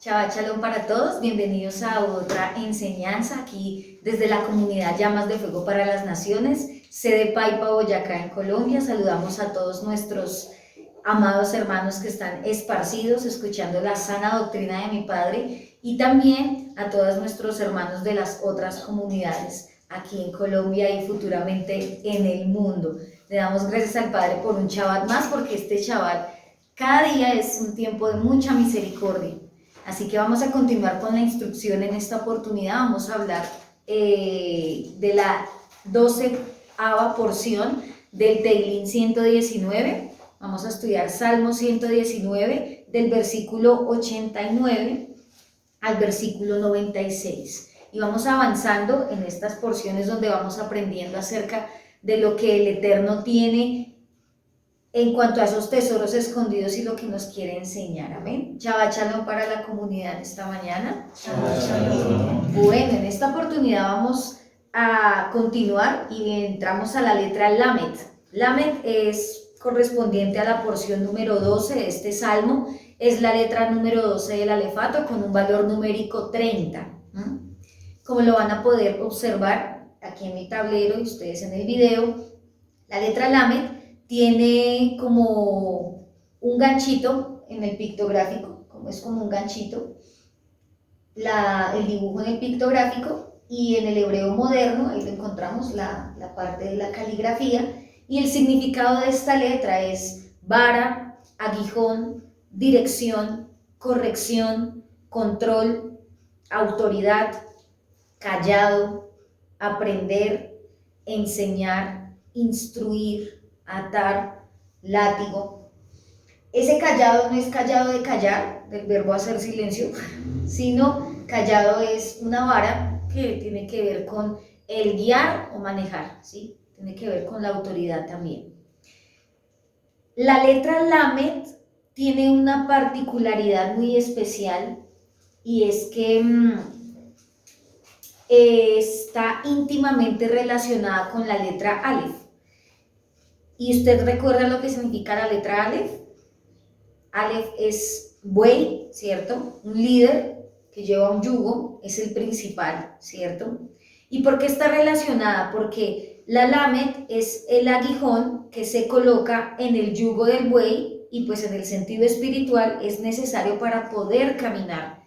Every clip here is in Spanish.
Shabbat Shalom para todos, bienvenidos a otra enseñanza aquí desde la comunidad Llamas de Fuego para las Naciones, sede Paipa, Boyacá en Colombia. Saludamos a todos nuestros amados hermanos que están esparcidos escuchando la sana doctrina de mi Padre y también a todos nuestros hermanos de las otras comunidades aquí en Colombia y futuramente en el mundo. Le damos gracias al Padre por un Shabbat más, porque este Shabbat cada día es un tiempo de mucha misericordia. Así que vamos a continuar con la instrucción en esta oportunidad. Vamos a hablar de la 12ª porción del Teilín 119. Vamos a estudiar Salmo 119 del versículo 89 al versículo 96. Y vamos avanzando en estas porciones donde vamos aprendiendo acerca de lo que el Eterno tiene en cuanto a esos tesoros escondidos y lo que nos quiere enseñar. Amén. Shabbat Shalom para la comunidad esta mañana. Shabbat Shalom. Bueno, en esta oportunidad vamos a continuar y entramos a la letra Lamed. Lamed es correspondiente a la porción número 12 de este salmo. Es la letra número 12 del alefato con un valor numérico 30. Como lo van a poder observar aquí en mi tablero y ustedes en el video, la letra Lamed tiene como un ganchito en el pictográfico, es como un ganchito, el dibujo en el pictográfico, y en el hebreo moderno, ahí lo encontramos, la parte de la caligrafía, y el significado de esta letra es vara, aguijón, dirección, corrección, control, autoridad, callado, aprender, enseñar, instruir, atar, látigo. Ese callado no es callado de callar, del verbo hacer silencio, sino callado es una vara que tiene que ver con el guiar o manejar, ¿sí? Tiene que ver con la autoridad también. La letra Lamed tiene una particularidad muy especial, y es que está íntimamente relacionada con la letra Aleph. ¿Y usted recuerda lo que significa la letra Aleph? Aleph es buey, ¿cierto? Un líder que lleva un yugo, es el principal, ¿cierto? ¿Y por qué está relacionada? Porque la Lamed es el aguijón que se coloca en el yugo del buey, y pues en el sentido espiritual es necesario para poder caminar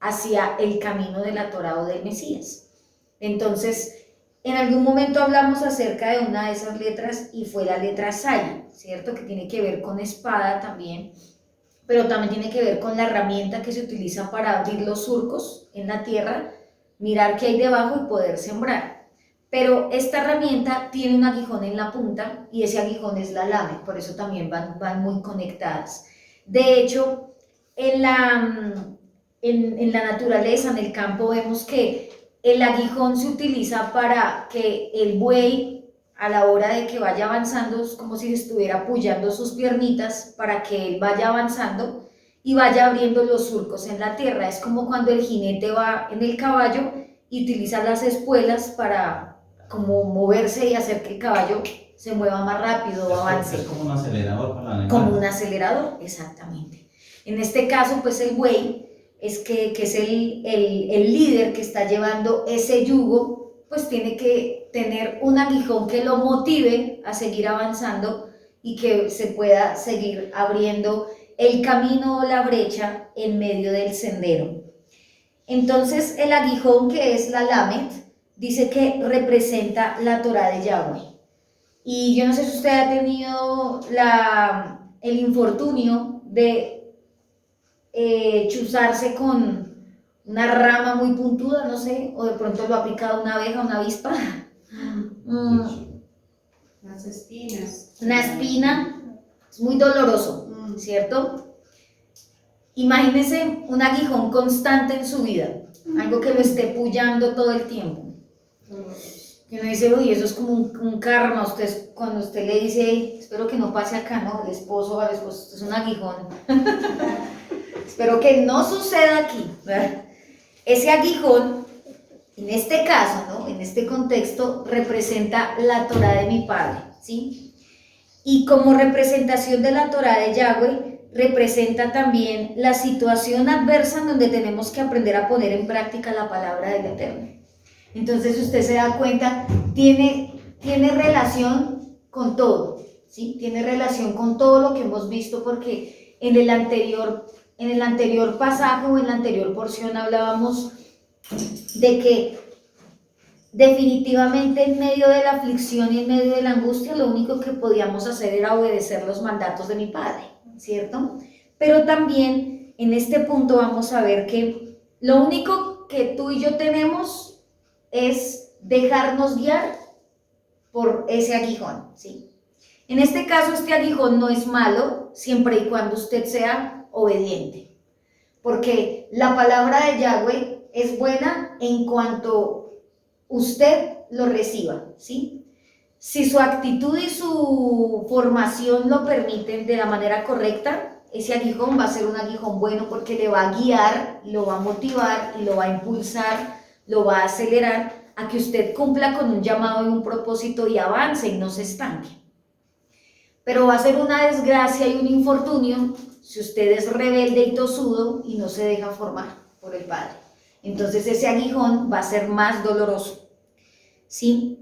hacia el camino de la Torá o del Mesías. Entonces, en algún momento hablamos acerca de una de esas letras y fue la letra Sai, ¿cierto? Que tiene que ver con espada también, pero también tiene que ver con la herramienta que se utiliza para abrir los surcos en la tierra, mirar qué hay debajo y poder sembrar. Pero esta herramienta tiene un aguijón en la punta y ese aguijón es la Lamed, por eso también van muy conectadas. De hecho, en la naturaleza, en el campo, vemos que el aguijón se utiliza para que el buey, a la hora de que vaya avanzando, es como si estuviera apoyando sus piernitas para que él vaya avanzando y vaya abriendo los surcos en la tierra. Es como cuando el jinete va en el caballo y utiliza las espuelas para como moverse y hacer que el caballo se mueva más rápido o avance. Es como un acelerador para la animal. Como un acelerador, exactamente. En este caso, pues el buey que es el líder que está llevando ese yugo, pues tiene que tener un aguijón que lo motive a seguir avanzando y que se pueda seguir abriendo el camino o la brecha en medio del sendero. Entonces el aguijón, que es la Lamed, dice que representa la Torá de Yahweh. Y yo no sé si usted ha tenido el infortunio de chuzarse con una rama muy puntuda, no sé, o de pronto lo ha picado una abeja, una avispa. Las espinas. Una espina, es muy doloroso, ¿cierto? Imagínese un aguijón constante en su vida, algo que lo esté pullando todo el tiempo. Que uno dice, uy, eso es como un karma. Cuando usted le dice, espero que no pase acá, ¿no? El esposo o al esposo, es un aguijón. Espero que no suceda aquí, ¿verdad? Ese aguijón, en este caso, ¿no? En este contexto, representa la Torá de mi Padre, ¿sí? Y como representación de la Torá de Yahweh, representa también la situación adversa en donde tenemos que aprender a poner en práctica la palabra del Eterno. Entonces, si usted se da cuenta, tiene relación con todo, ¿sí? Tiene relación con todo lo que hemos visto, porque en el anterior pasaje o en la anterior porción hablábamos de que definitivamente en medio de la aflicción y en medio de la angustia lo único que podíamos hacer era obedecer los mandatos de mi Padre, ¿cierto? Pero también en este punto vamos a ver que lo único que tú y yo tenemos es dejarnos guiar por ese aguijón, ¿sí? En este caso, este aguijón no es malo siempre y cuando usted sea obediente, porque la palabra de Yahweh es buena en cuanto usted lo reciba, ¿sí? Si su actitud y su formación lo permiten de la manera correcta, ese aguijón va a ser un aguijón bueno porque le va a guiar, lo va a motivar y lo va a impulsar, lo va a acelerar a que usted cumpla con un llamado y un propósito y avance y no se estanque. Pero va a ser una desgracia y un infortunio si usted es rebelde y tosudo y no se deja formar por el Padre. Entonces ese aguijón va a ser más doloroso, ¿sí?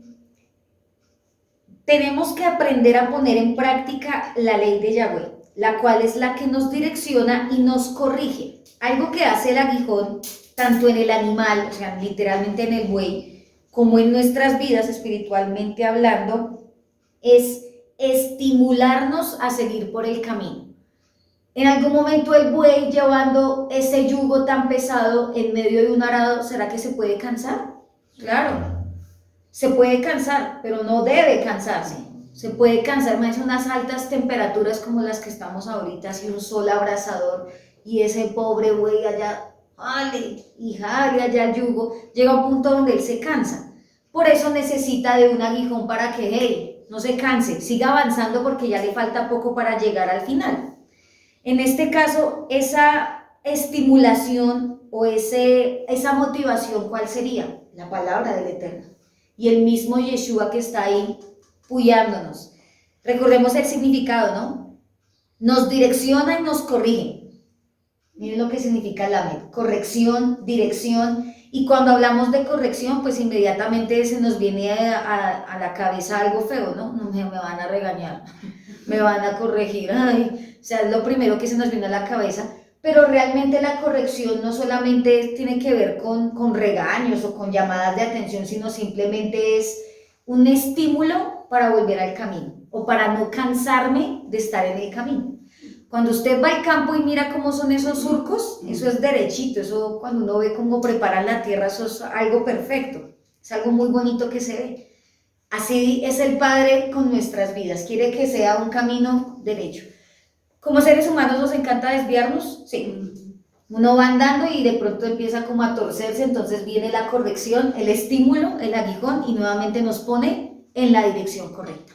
Tenemos que aprender a poner en práctica la ley de Yahweh, la cual es la que nos direcciona y nos corrige. Algo que hace el aguijón, tanto en el animal, o sea, literalmente en el buey, como en nuestras vidas espiritualmente hablando, es estimularnos a seguir por el camino. En algún momento el buey llevando ese yugo tan pesado en medio de un arado, ¿será que se puede cansar? Claro, se puede cansar, pero no debe cansarse. Se puede cansar más en unas altas temperaturas como las que estamos ahorita, así un sol abrasador, y ese pobre buey allá, jale y jale allá el yugo, llega a un punto donde él se cansa. Por eso necesita de un aguijón para que, hey, no se canse, siga avanzando porque ya le falta poco para llegar al final. En este caso, esa estimulación o esa motivación, ¿cuál sería? La palabra del Eterno. Y el mismo Yeshua que está ahí puyándonos. Recordemos el significado, ¿no? Nos direcciona y nos corrige. Miren lo que significa Lamed. Corrección, dirección. Y cuando hablamos de corrección, pues inmediatamente se nos viene a la cabeza algo feo, ¿no? No me van a regañar, me van a corregir, ay, o sea, es lo primero que se nos viene a la cabeza, pero realmente la corrección no solamente tiene que ver con regaños o con llamadas de atención, sino simplemente es un estímulo para volver al camino o para no cansarme de estar en el camino. Cuando usted va al campo y mira cómo son esos surcos, eso es derechito, eso cuando uno ve cómo preparan la tierra, eso es algo perfecto, es algo muy bonito que se ve. Así es el Padre con nuestras vidas, quiere que sea un camino derecho. Como seres humanos nos encanta desviarnos, sí. Uno va andando y de pronto empieza como a torcerse, entonces viene la corrección, el estímulo, el aguijón y nuevamente nos pone en la dirección correcta.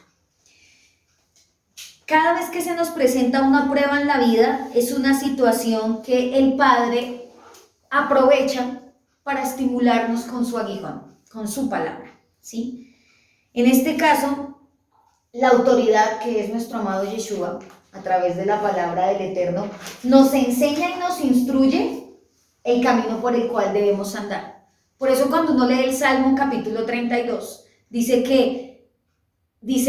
Cada vez que se nos presenta una prueba en la vida, es una situación que el Padre aprovecha para estimularnos con su aguijón, con su palabra, ¿sí? En este caso, la autoridad que es nuestro amado Yeshua, a través de la palabra del Eterno, nos enseña y nos instruye el camino por el cual debemos andar. Por eso cuando uno lee el Salmo capítulo 32, dice,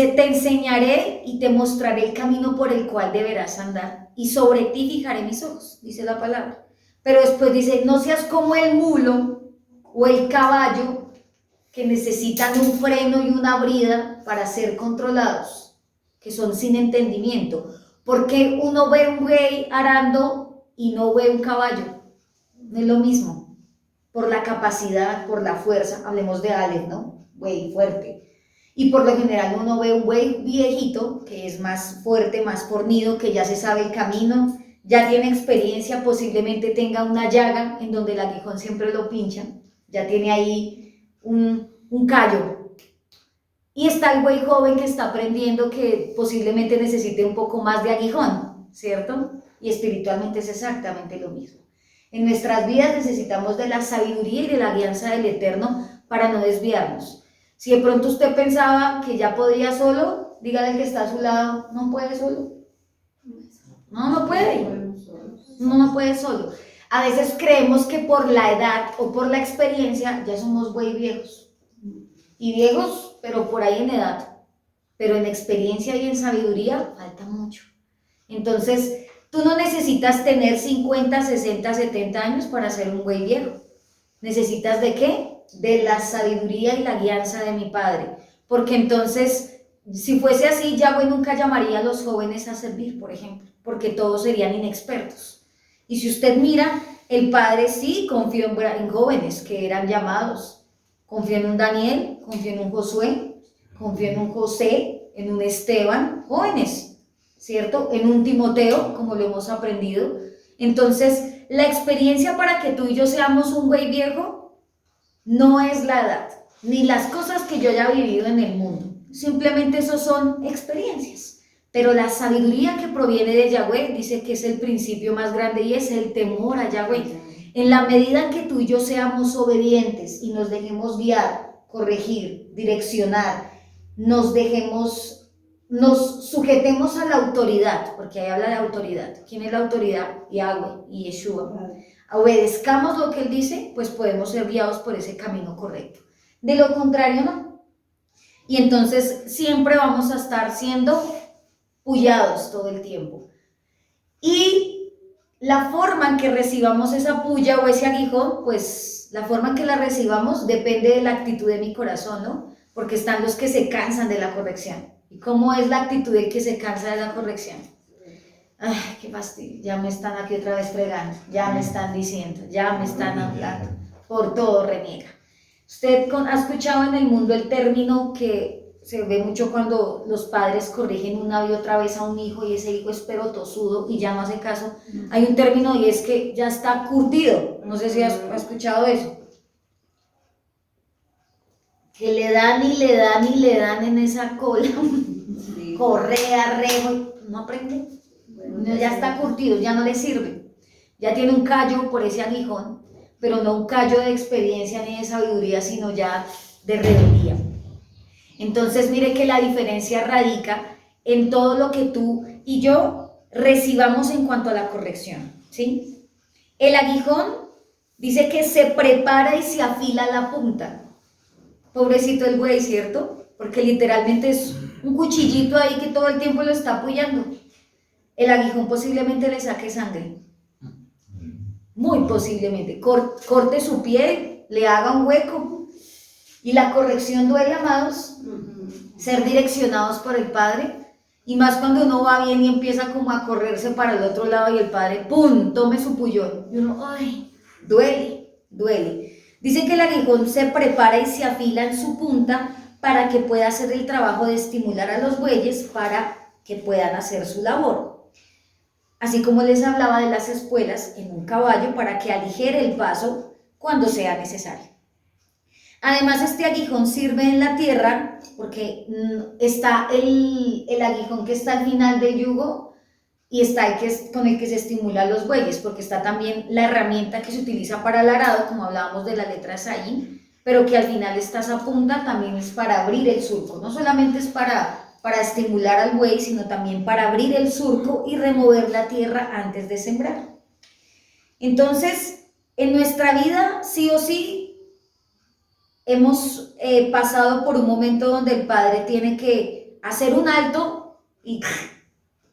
te enseñaré y te mostraré el camino por el cual deberás andar, y sobre ti fijaré mis ojos, dice la palabra. Pero después dice, no seas como el mulo o el caballo que necesitan un freno y una brida para ser controlados, que son sin entendimiento. Porque uno ve un buey arando y no ve un caballo, no es lo mismo, por la capacidad, por la fuerza, hablemos de Aleph, ¿no? Buey fuerte. Y por lo general uno ve un buey viejito, que es más fuerte, más fornido, que ya se sabe el camino, ya tiene experiencia, posiblemente tenga una llaga en donde el aguijón siempre lo pincha, ya tiene ahí un callo. Y está el buey joven que está aprendiendo, que posiblemente necesite un poco más de aguijón, ¿cierto? Y espiritualmente es exactamente lo mismo. En nuestras vidas necesitamos de la sabiduría y de la guianza del Eterno para no desviarnos. Si de pronto usted pensaba que ya podía solo, dígale al que está a su lado, no puede solo. No puede. Uno no puede solo. A veces creemos que por la edad o por la experiencia ya somos güey viejos. Y viejos, pero por ahí en edad. Pero en experiencia y en sabiduría falta mucho. Entonces, tú no necesitas tener 50, 60, 70 años para ser un güey viejo. ¿Necesitas de qué? De la sabiduría y la guianza de mi padre. Porque entonces, si fuese así, Yahweh nunca llamaría a los jóvenes a servir, por ejemplo, porque todos serían inexpertos. Y si usted mira, el padre sí confió en jóvenes que eran llamados. Confió en un Daniel, confió en un Josué, confió en un José, en un Esteban, jóvenes, ¿cierto? En un Timoteo, como lo hemos aprendido. Entonces, la experiencia para que tú y yo seamos un güey viejo no es la edad, ni las cosas que yo haya vivido en el mundo. Simplemente eso son experiencias. Pero la sabiduría que proviene de Yahweh dice que es el principio más grande y es el temor a Yahweh. En la medida en que tú y yo seamos obedientes y nos dejemos guiar, corregir, direccionar, nos sujetemos a la autoridad, porque ahí habla de autoridad. ¿Quién es la autoridad? Yahweh y Yeshua. Obedezcamos lo que Él dice, pues podemos ser guiados por ese camino correcto. De lo contrario, no. Y entonces siempre vamos a estar siendo pullados todo el tiempo. Y la forma en que recibamos esa puya o ese aguijón, pues la forma en que la recibamos depende de la actitud de mi corazón, ¿no? Porque están los que se cansan de la corrección. ¿Y cómo es la actitud del que se cansa de la corrección? Ay, qué fastidio, ya me están aquí otra vez fregando, ya me están diciendo, ya me están hablando, por todo reniega. Usted ha escuchado en el mundo el término que se ve mucho cuando los padres corrigen una y otra vez a un hijo y ese hijo es pero tosudo y ya no hace caso. Hay un término y es que ya está curtido, no sé si has escuchado eso. Que le dan y le dan y le dan en esa cola, sí. Correa, rejo, no aprende. Bueno, ya está curtido, ya no le sirve. Ya tiene un callo por ese aguijón, pero no un callo de experiencia ni de sabiduría, sino ya de rebeldía. Entonces, mire que la diferencia radica en todo lo que tú y yo recibamos en cuanto a la corrección, ¿sí? El aguijón dice que se prepara y se afila la punta. Pobrecito el güey, ¿cierto? Porque literalmente es un cuchillito ahí que todo el tiempo lo está apoyando. El aguijón posiblemente le saque sangre. Muy posiblemente. Corte su piel, le haga un hueco. Y la corrección duele, amados. Ser direccionados por el Padre. Y más cuando uno va bien y empieza como a correrse para el otro lado y el Padre, ¡pum!, tome su puñón. Y uno, ¡ay! Duele. Dice que el aguijón se prepara y se afila en su punta para que pueda hacer el trabajo de estimular a los bueyes para que puedan hacer su labor. Así como les hablaba de las espuelas en un caballo para que aligere el paso cuando sea necesario. Además, este aguijón sirve en la tierra porque está el aguijón que está al final del yugo y está con el que se estimula a los bueyes, porque está también la herramienta que se utiliza para el arado, como hablábamos de la letra Saín, pero que al final está esa punta también es para abrir el surco. No solamente es para estimular al buey, sino también para abrir el surco y remover la tierra antes de sembrar. Entonces, en nuestra vida, sí o sí, hemos pasado por un momento donde el Padre tiene que hacer un alto y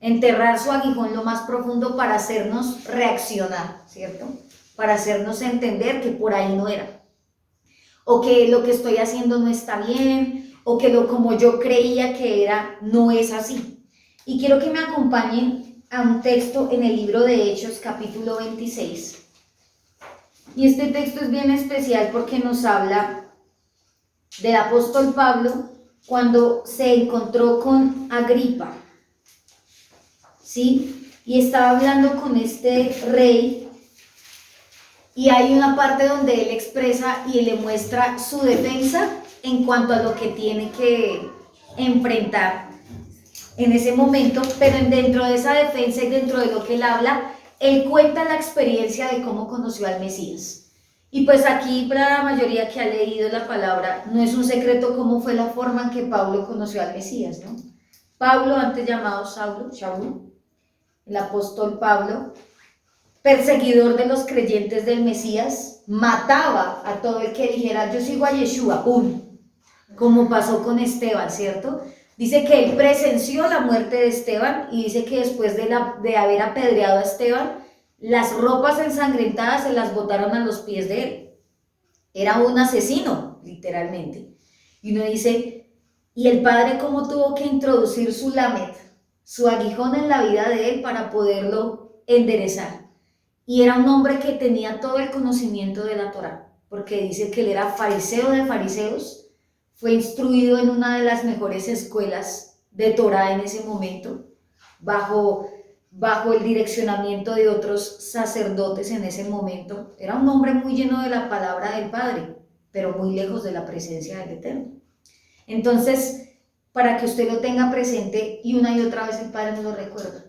enterrar su aguijón lo más profundo para hacernos reaccionar, ¿cierto? Para hacernos entender que por ahí no era. O que lo que estoy haciendo no está bien, o que como yo creía que era, no es así. Y quiero que me acompañen a un texto en el libro de Hechos, capítulo 26. Y este texto es bien especial porque nos habla del apóstol Pablo cuando se encontró con Agripa, ¿sí? Y estaba hablando con este rey y hay una parte donde él expresa y le muestra su defensa en cuanto a lo que tiene que enfrentar en ese momento, pero dentro de esa defensa y dentro de lo que él habla, él cuenta la experiencia de cómo conoció al Mesías. Y pues aquí para la mayoría que ha leído la palabra, no es un secreto cómo fue la forma en que Pablo conoció al Mesías, ¿no? Pablo, antes llamado Saulo, el apóstol Pablo, perseguidor de los creyentes del Mesías, mataba a todo el que dijera, yo sigo a Yeshua, ¡pum! Como pasó con Esteban, ¿cierto? Dice que él presenció la muerte de Esteban y dice que después de haber apedreado a Esteban, las ropas ensangrentadas se las botaron a los pies de él. Era un asesino, literalmente. Y uno dice, ¿y el padre cómo tuvo que introducir su lamet, su aguijón en la vida de él para poderlo enderezar? Y era un hombre que tenía todo el conocimiento de la Torá, porque dice que él era fariseo de fariseos, fue instruido en una de las mejores escuelas de Torá en ese momento, bajo el direccionamiento de otros sacerdotes en ese momento. Era un hombre muy lleno de la palabra del Padre, pero muy lejos de la presencia del Eterno. Entonces, para que usted lo tenga presente y una y otra vez el Padre nos lo recuerda,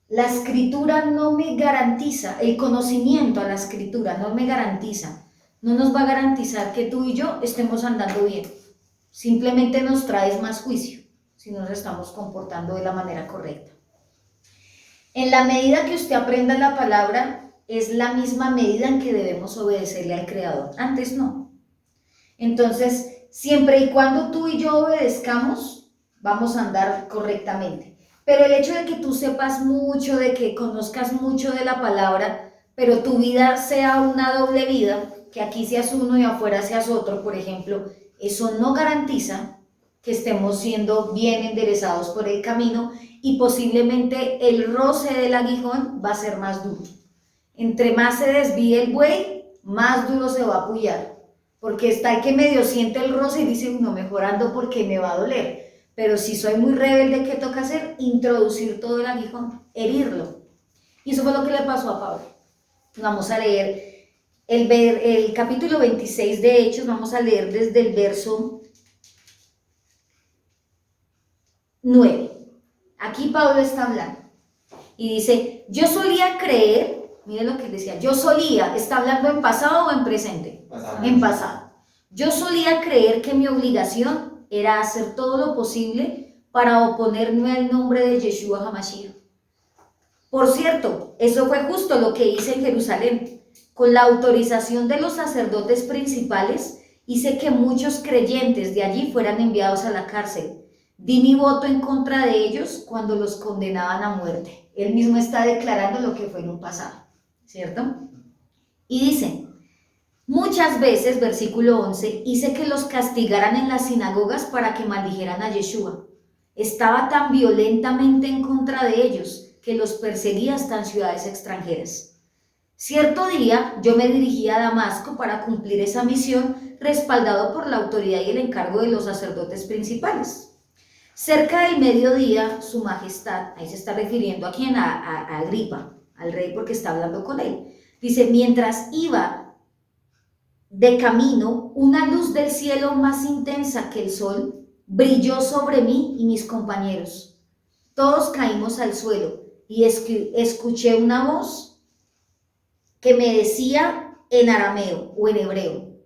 la escritura no me garantiza, el conocimiento a la escritura no me garantiza, no nos va a garantizar que tú y yo estemos andando bien. Simplemente nos traes más juicio si nos estamos comportando de la manera correcta. En la medida que usted aprenda la palabra, es la misma medida en que debemos obedecerle al Creador. Antes no. Entonces, siempre y cuando tú y yo obedezcamos, vamos a andar correctamente. Pero el hecho de que tú sepas mucho, de que conozcas mucho de la palabra, pero tu vida sea una doble vida, que aquí seas uno y afuera seas otro, por ejemplo, eso no garantiza que estemos siendo bien enderezados por el camino y posiblemente el roce del aguijón va a ser más duro. Entre más se desvíe el buey, más duro se va a apoyar, porque está el que medio siente el roce y dice, no, mejorando porque me va a doler. Pero si soy muy rebelde, ¿qué toca hacer? Introducir todo el aguijón, herirlo. Y eso fue lo que le pasó a Pablo. Vamos a leer el capítulo 26 de Hechos, vamos a leer desde el verso 9. Aquí Pablo está hablando y dice, yo solía creer, mire lo que decía, yo solía, ¿está hablando en pasado o en presente? Pasado. En pasado. Yo solía creer que mi obligación era hacer todo lo posible para oponerme al nombre de Yeshua HaMashiach. Por cierto, eso fue justo lo que hice en Jerusalén. Con la autorización de los sacerdotes principales, hice que muchos creyentes de allí fueran enviados a la cárcel. Di mi voto en contra de ellos cuando los condenaban a muerte. Él mismo está declarando lo que fue en un pasado, ¿cierto? Y dice, muchas veces, versículo 11, hice que los castigaran en las sinagogas para que maldijeran a Yeshua. Estaba tan violentamente en contra de ellos que los perseguía hasta en ciudades extranjeras. Cierto día yo me dirigí a Damasco para cumplir esa misión, respaldado por la autoridad y el encargo de los sacerdotes principales. Cerca del mediodía, su majestad, ahí se está refiriendo a quién, a Agripa, al rey, porque está hablando con él. Dice, mientras iba de camino, una luz del cielo más intensa que el sol brilló sobre mí y mis compañeros. Todos caímos al suelo y escuché una voz que me decía en arameo o en hebreo,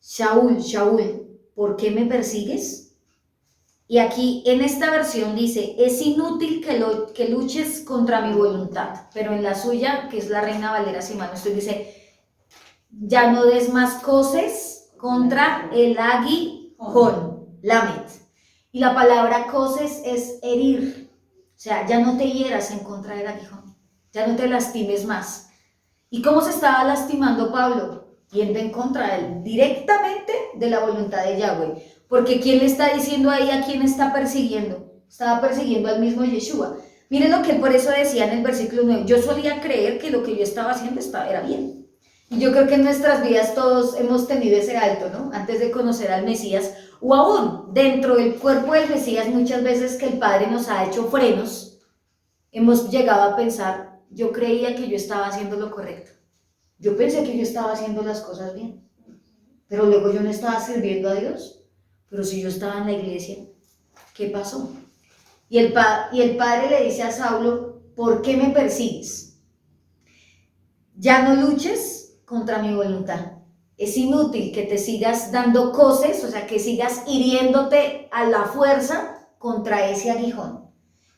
Shaul, Shaul, ¿por qué me persigues? Y aquí en esta versión dice, es inútil que luches contra mi voluntad, pero en la suya, que es la Reina Valera, si mal no estoy, dice, ya no des más coces contra el aguijón, lamet. Y la palabra coces es herir, o sea, ya no te hieras en contra del aguijón, ya no te lastimes más. ¿Y cómo se estaba lastimando Pablo? Yendo en contra de él, directamente de la voluntad de Yahweh. Porque ¿quién le está diciendo ahí a quién está persiguiendo? Estaba persiguiendo al mismo Yeshua. Miren lo que él por eso decía en el versículo 9. Yo solía creer que lo que yo estaba haciendo era bien. Y yo creo que en nuestras vidas todos hemos tenido ese alto, ¿no? Antes de conocer al Mesías, o aún dentro del cuerpo del Mesías, muchas veces que el Padre nos ha hecho frenos, hemos llegado a pensar, yo creía que yo estaba haciendo lo correcto. Yo pensé que yo estaba haciendo las cosas bien. Pero luego yo no estaba sirviendo a Dios. Pero si yo estaba en la iglesia, ¿qué pasó? Y el padre le dice a Saulo, ¿por qué me persigues? Ya no luches contra mi voluntad. Es inútil que te sigas dando coces, o sea, que sigas hiriéndote a la fuerza contra ese aguijón.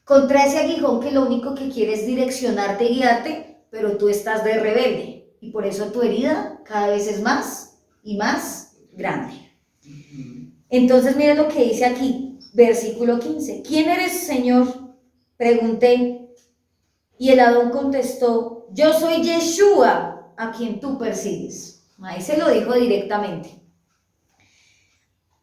contra ese aguijón que lo único que quiere es direccionarte y guiarte, pero tú estás de rebelde y por eso tu herida cada vez es más y más grande. Entonces mire lo que dice aquí, versículo 15. ¿Quién eres, Señor? Pregunté. Y el Adón contestó, yo soy Yeshua, a quien tú persigues. Ahí se lo dijo directamente.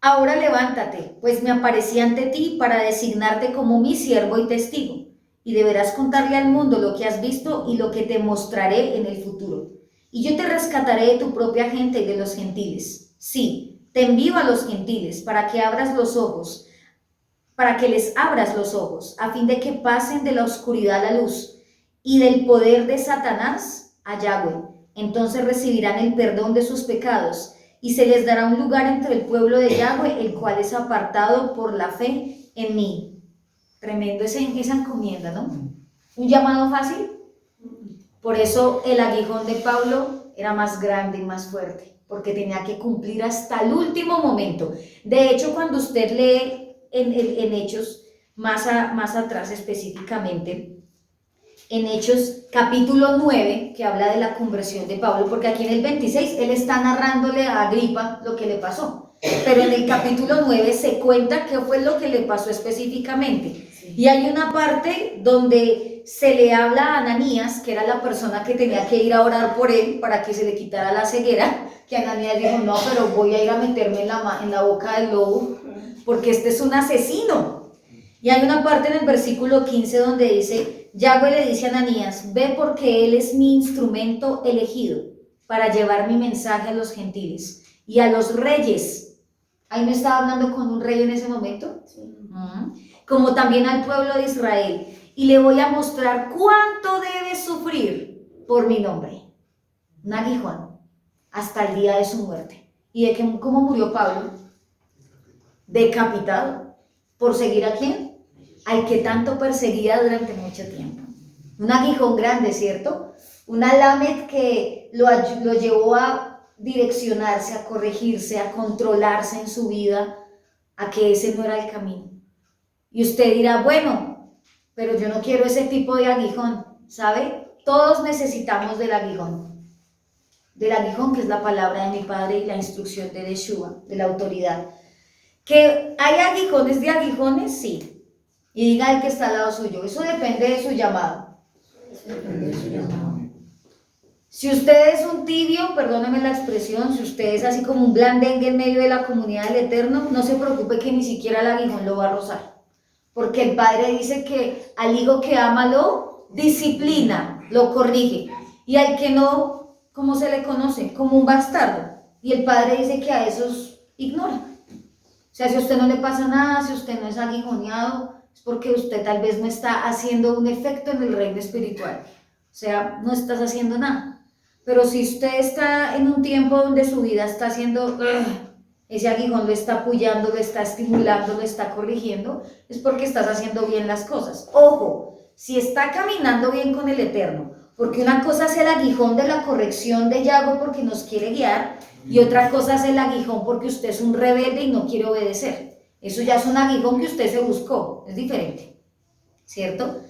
Ahora levántate, pues me aparecí ante ti para designarte como mi siervo y testigo, y deberás contarle al mundo lo que has visto y lo que te mostraré en el futuro. Y yo te rescataré de tu propia gente y de los gentiles. Sí, te envío a los gentiles para que abras los ojos, para que les abras los ojos, a fin de que pasen de la oscuridad a la luz y del poder de Satanás a Yahweh. Entonces recibirán el perdón de sus pecados y se les dará un lugar entre el pueblo de Yahweh, el cual es apartado por la fe en mí. Tremendo esa encomienda, ¿no? ¿Un llamado fácil? Por eso el aguijón de Pablo era más grande y más fuerte, porque tenía que cumplir hasta el último momento. De hecho, cuando usted lee en Hechos, más atrás específicamente, en Hechos capítulo 9, que habla de la conversión de Pablo, porque aquí en el 26 él está narrándole a Agripa lo que le pasó, pero en el capítulo 9 se cuenta qué fue lo que le pasó específicamente. Y hay una parte donde se le habla a Ananías, que era la persona que tenía que ir a orar por él para que se le quitara la ceguera, que Ananías dijo, no, pero voy a ir a meterme en la boca del lobo, porque este es un asesino. Y hay una parte en el versículo 15 donde dice, Yahweh le dice a Ananías, ve porque él es mi instrumento elegido para llevar mi mensaje a los gentiles y a los reyes. Ahí me estaba hablando con un rey en ese momento. Sí. Como también al pueblo de Israel. Y le voy a mostrar cuánto debe sufrir por mi nombre. Un aguijón. Hasta el día de su muerte. ¿Y de cómo murió Pablo? Decapitado. ¿Por seguir a quién? Al que tanto perseguía durante mucho tiempo. Un aguijón grande, ¿cierto? Una lamet que lo llevó a direccionarse, a corregirse, a controlarse en su vida, a que ese no era el camino. Y usted dirá, bueno, pero yo no quiero ese tipo de aguijón, ¿sabe? Todos necesitamos del aguijón que es la palabra de mi Padre y la instrucción de Yeshua, de la autoridad. ¿Que hay aguijones de aguijones? Sí. Y diga el que está al lado suyo, eso depende de su llamado. Si usted es un tibio, perdóneme la expresión, si usted es así como un blandengue en medio de la comunidad del Eterno, no se preocupe que ni siquiera el aguijón lo va a rozar. Porque el Padre dice que al hijo que ama lo disciplina, lo corrige. Y al que no, ¿cómo se le conoce? Como un bastardo. Y el Padre dice que a esos ignora. O sea, si a usted no le pasa nada, si usted no es aguijoneado, es porque usted tal vez no está haciendo un efecto en el reino espiritual. O sea, no estás haciendo nada. Pero si usted está en un tiempo donde su vida está haciendo, ese aguijón lo está apoyando, lo está estimulando, lo está corrigiendo, es porque estás haciendo bien las cosas. Ojo, si está caminando bien con el Eterno, porque una cosa es el aguijón de la corrección de Yahweh porque nos quiere guiar, y otra cosa es el aguijón porque usted es un rebelde y no quiere obedecer. Eso ya es un aguijón que usted se buscó, es diferente, ¿cierto?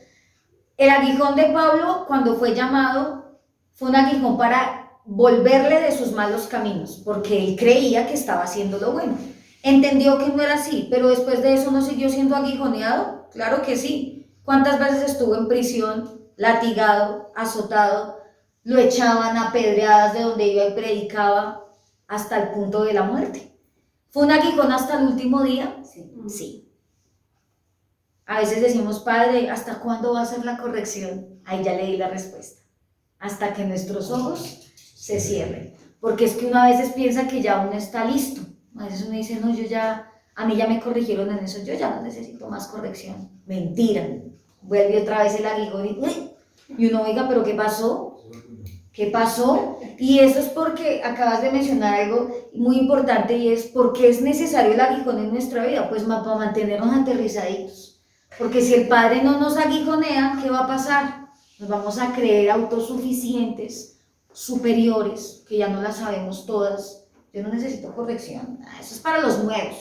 El aguijón de Pablo, cuando fue llamado, fue un aguijón para volverle de sus malos caminos, porque él creía que estaba haciendo lo bueno. Entendió que no era así, pero después de eso no siguió siendo aguijoneado. Claro que sí. ¿Cuántas veces estuvo en prisión, latigado, azotado? Lo echaban a pedreadas de donde iba y predicaba hasta el punto de la muerte. ¿Fue un aguijón hasta el último día? Sí. Sí. A veces decimos, Padre, ¿hasta cuándo va a ser la corrección? Ahí ya le di la respuesta. Hasta que nuestros ojos se cierren. Porque es que uno a veces piensa que ya uno está listo. A veces uno dice, no, a mí ya me corrigieron en eso, yo ya no necesito más corrección. Mentira. Vuelve otra vez el aguijón y uno, oiga, ¿pero qué pasó? ¿Qué pasó? Y eso es porque acabas de mencionar algo muy importante, y es ¿por qué es necesario el aguijón en nuestra vida? Pues para mantenernos aterrizaditos. Porque si el Padre no nos aguijonea, ¿qué va a pasar? Nos vamos a creer autosuficientes, superiores, que ya no las sabemos todas. Yo no necesito corrección. Eso es para los nuevos,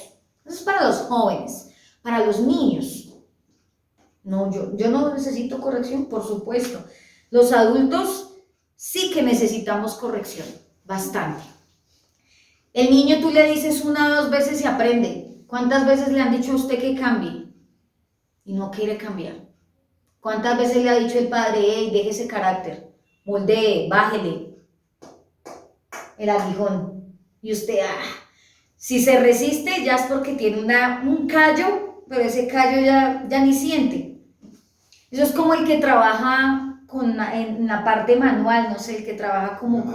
eso es para los jóvenes, para los niños. No, yo no necesito corrección, por supuesto. Los adultos sí que necesitamos corrección, bastante. El niño tú le dices una o dos veces y aprende. ¿Cuántas veces le han dicho a usted que cambie? Y no quiere cambiar. ¿Cuántas veces le ha dicho el padre, hey, deje ese carácter, moldee, bájele el aguijón? Y usted, si se resiste ya es porque tiene un callo, pero ese callo ya ni siente. Eso es como el que trabaja en la parte manual, no sé, el que trabaja como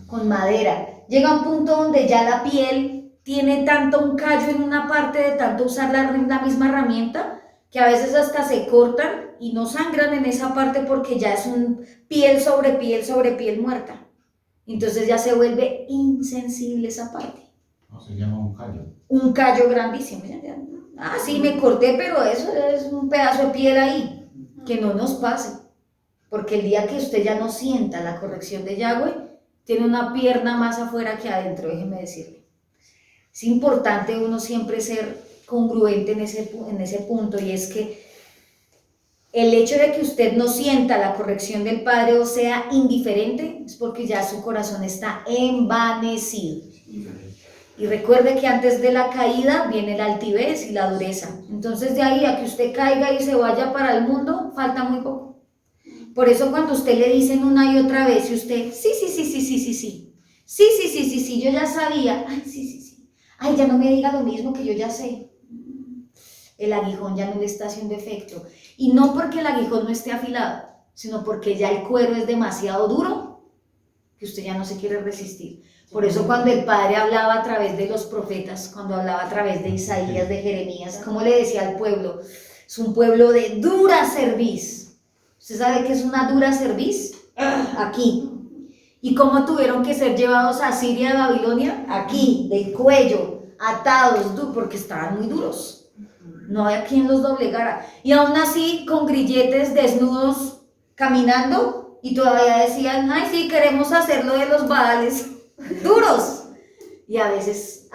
con madera. Llega un punto donde ya la piel tiene tanto un callo en una parte de tanto usar la misma herramienta, que a veces hasta se cortan y no sangran en esa parte porque ya es un piel sobre piel muerta. Entonces ya se vuelve insensible esa parte. No, se llama un callo. Un callo grandísimo. Sí, me corté, pero eso es un pedazo de piel ahí. Que no nos pase. Porque el día que usted ya no sienta la corrección de Yahweh, tiene una pierna más afuera que adentro, déjeme decirle. Es importante uno siempre ser congruente en ese punto, y es que el hecho de que usted no sienta la corrección del Padre o sea indiferente es porque ya su corazón está envanecido. Y recuerde que antes de la caída viene la altivez y la dureza. Entonces de ahí a que usted caiga y se vaya para el mundo, falta muy poco. Por eso cuando usted le dicen una y otra vez y usted, sí, yo ya sabía, sí, ya no me diga lo mismo que yo ya sé. El aguijón ya no le está haciendo efecto. Y no porque el aguijón no esté afilado, sino porque ya el cuero es demasiado duro que usted ya no se quiere resistir. Por eso cuando el Padre hablaba a través de los profetas, cuando hablaba a través de Isaías, de Jeremías, ¿cómo le decía al pueblo? Es un pueblo de dura cerviz. ¿Usted sabe qué es una dura cerviz? Aquí. ¿Y cómo tuvieron que ser llevados a Siria de Babilonia? Aquí, del cuello, atados, porque estaban muy duros. No había quien los doblegara. Y aún así, con grilletes desnudos, caminando, y todavía decían, sí, queremos hacerlo de los Baales. Duros. Y a veces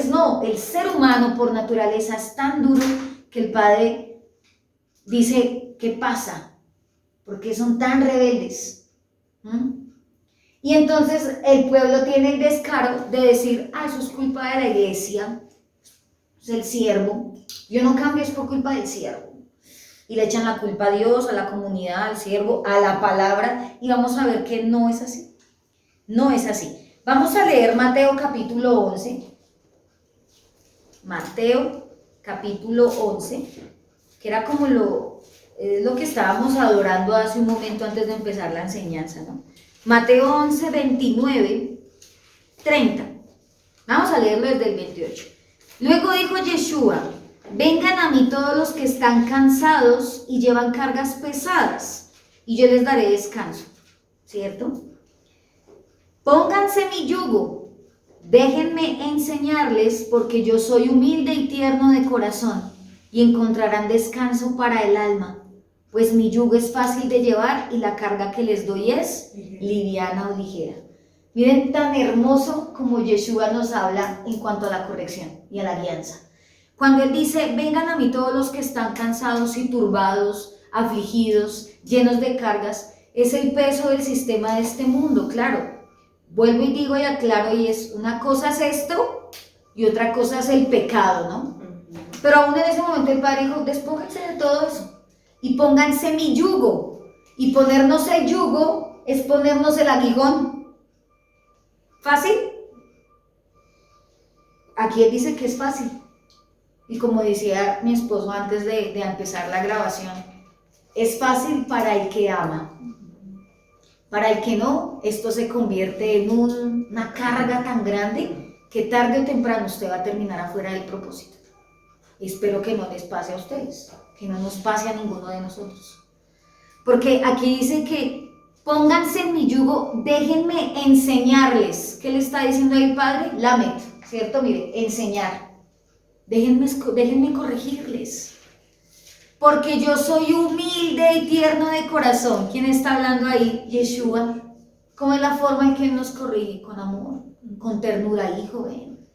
no. El ser humano por naturaleza es tan duro que el Padre dice, ¿qué pasa? ¿Por qué son tan rebeldes? Y entonces el pueblo tiene el descaro de decir, eso es culpa de la iglesia, es el siervo. Yo no cambio, es por culpa del siervo. Y le echan la culpa a Dios, a la comunidad, al siervo, a la palabra, y vamos a ver que no es así. No es así. Vamos a leer Mateo capítulo 11. Mateo capítulo 11, que era como lo que estábamos adorando hace un momento antes de empezar la enseñanza, ¿no? Mateo 11, 29, 30. Vamos a leerlo desde el 28. Luego dijo Yeshua, vengan a mí todos los que están cansados y llevan cargas pesadas, y yo les daré descanso. ¿Cierto? Pónganse mi yugo, déjenme enseñarles, porque yo soy humilde y tierno de corazón, y encontrarán descanso para el alma, pues mi yugo es fácil de llevar y la carga que les doy es liviana o ligera. Miren tan hermoso como Yeshua nos habla en cuanto a la corrección y a la guianza. Cuando Él dice, vengan a mí todos los que están cansados y turbados, afligidos, llenos de cargas, es el peso del sistema de este mundo, claro. Vuelvo y digo y aclaro, y es una cosa es esto y otra cosa es el pecado, ¿no? Pero aún en ese momento el Padre dijo, despónganse de todo eso y pónganse mi yugo. Y ponernos el yugo es ponernos el aguijón. ¿Fácil? Aquí Él dice que es fácil. Y como decía mi esposo antes de empezar la grabación, es fácil para el que ama. Para el que no, esto se convierte en una carga tan grande que tarde o temprano usted va a terminar afuera del propósito. Espero que no les pase a ustedes, que no nos pase a ninguno de nosotros. Porque aquí dice que pónganse en mi yugo, déjenme enseñarles. ¿Qué le está diciendo ahí el Padre? Lamet, ¿cierto? Mire, enseñar. Déjenme corregirles. Porque yo soy humilde y tierno de corazón. ¿Quién está hablando ahí? Yeshua. ¿Cómo es la forma en que Él nos corrige? Con amor, con ternura. Hijo, ven.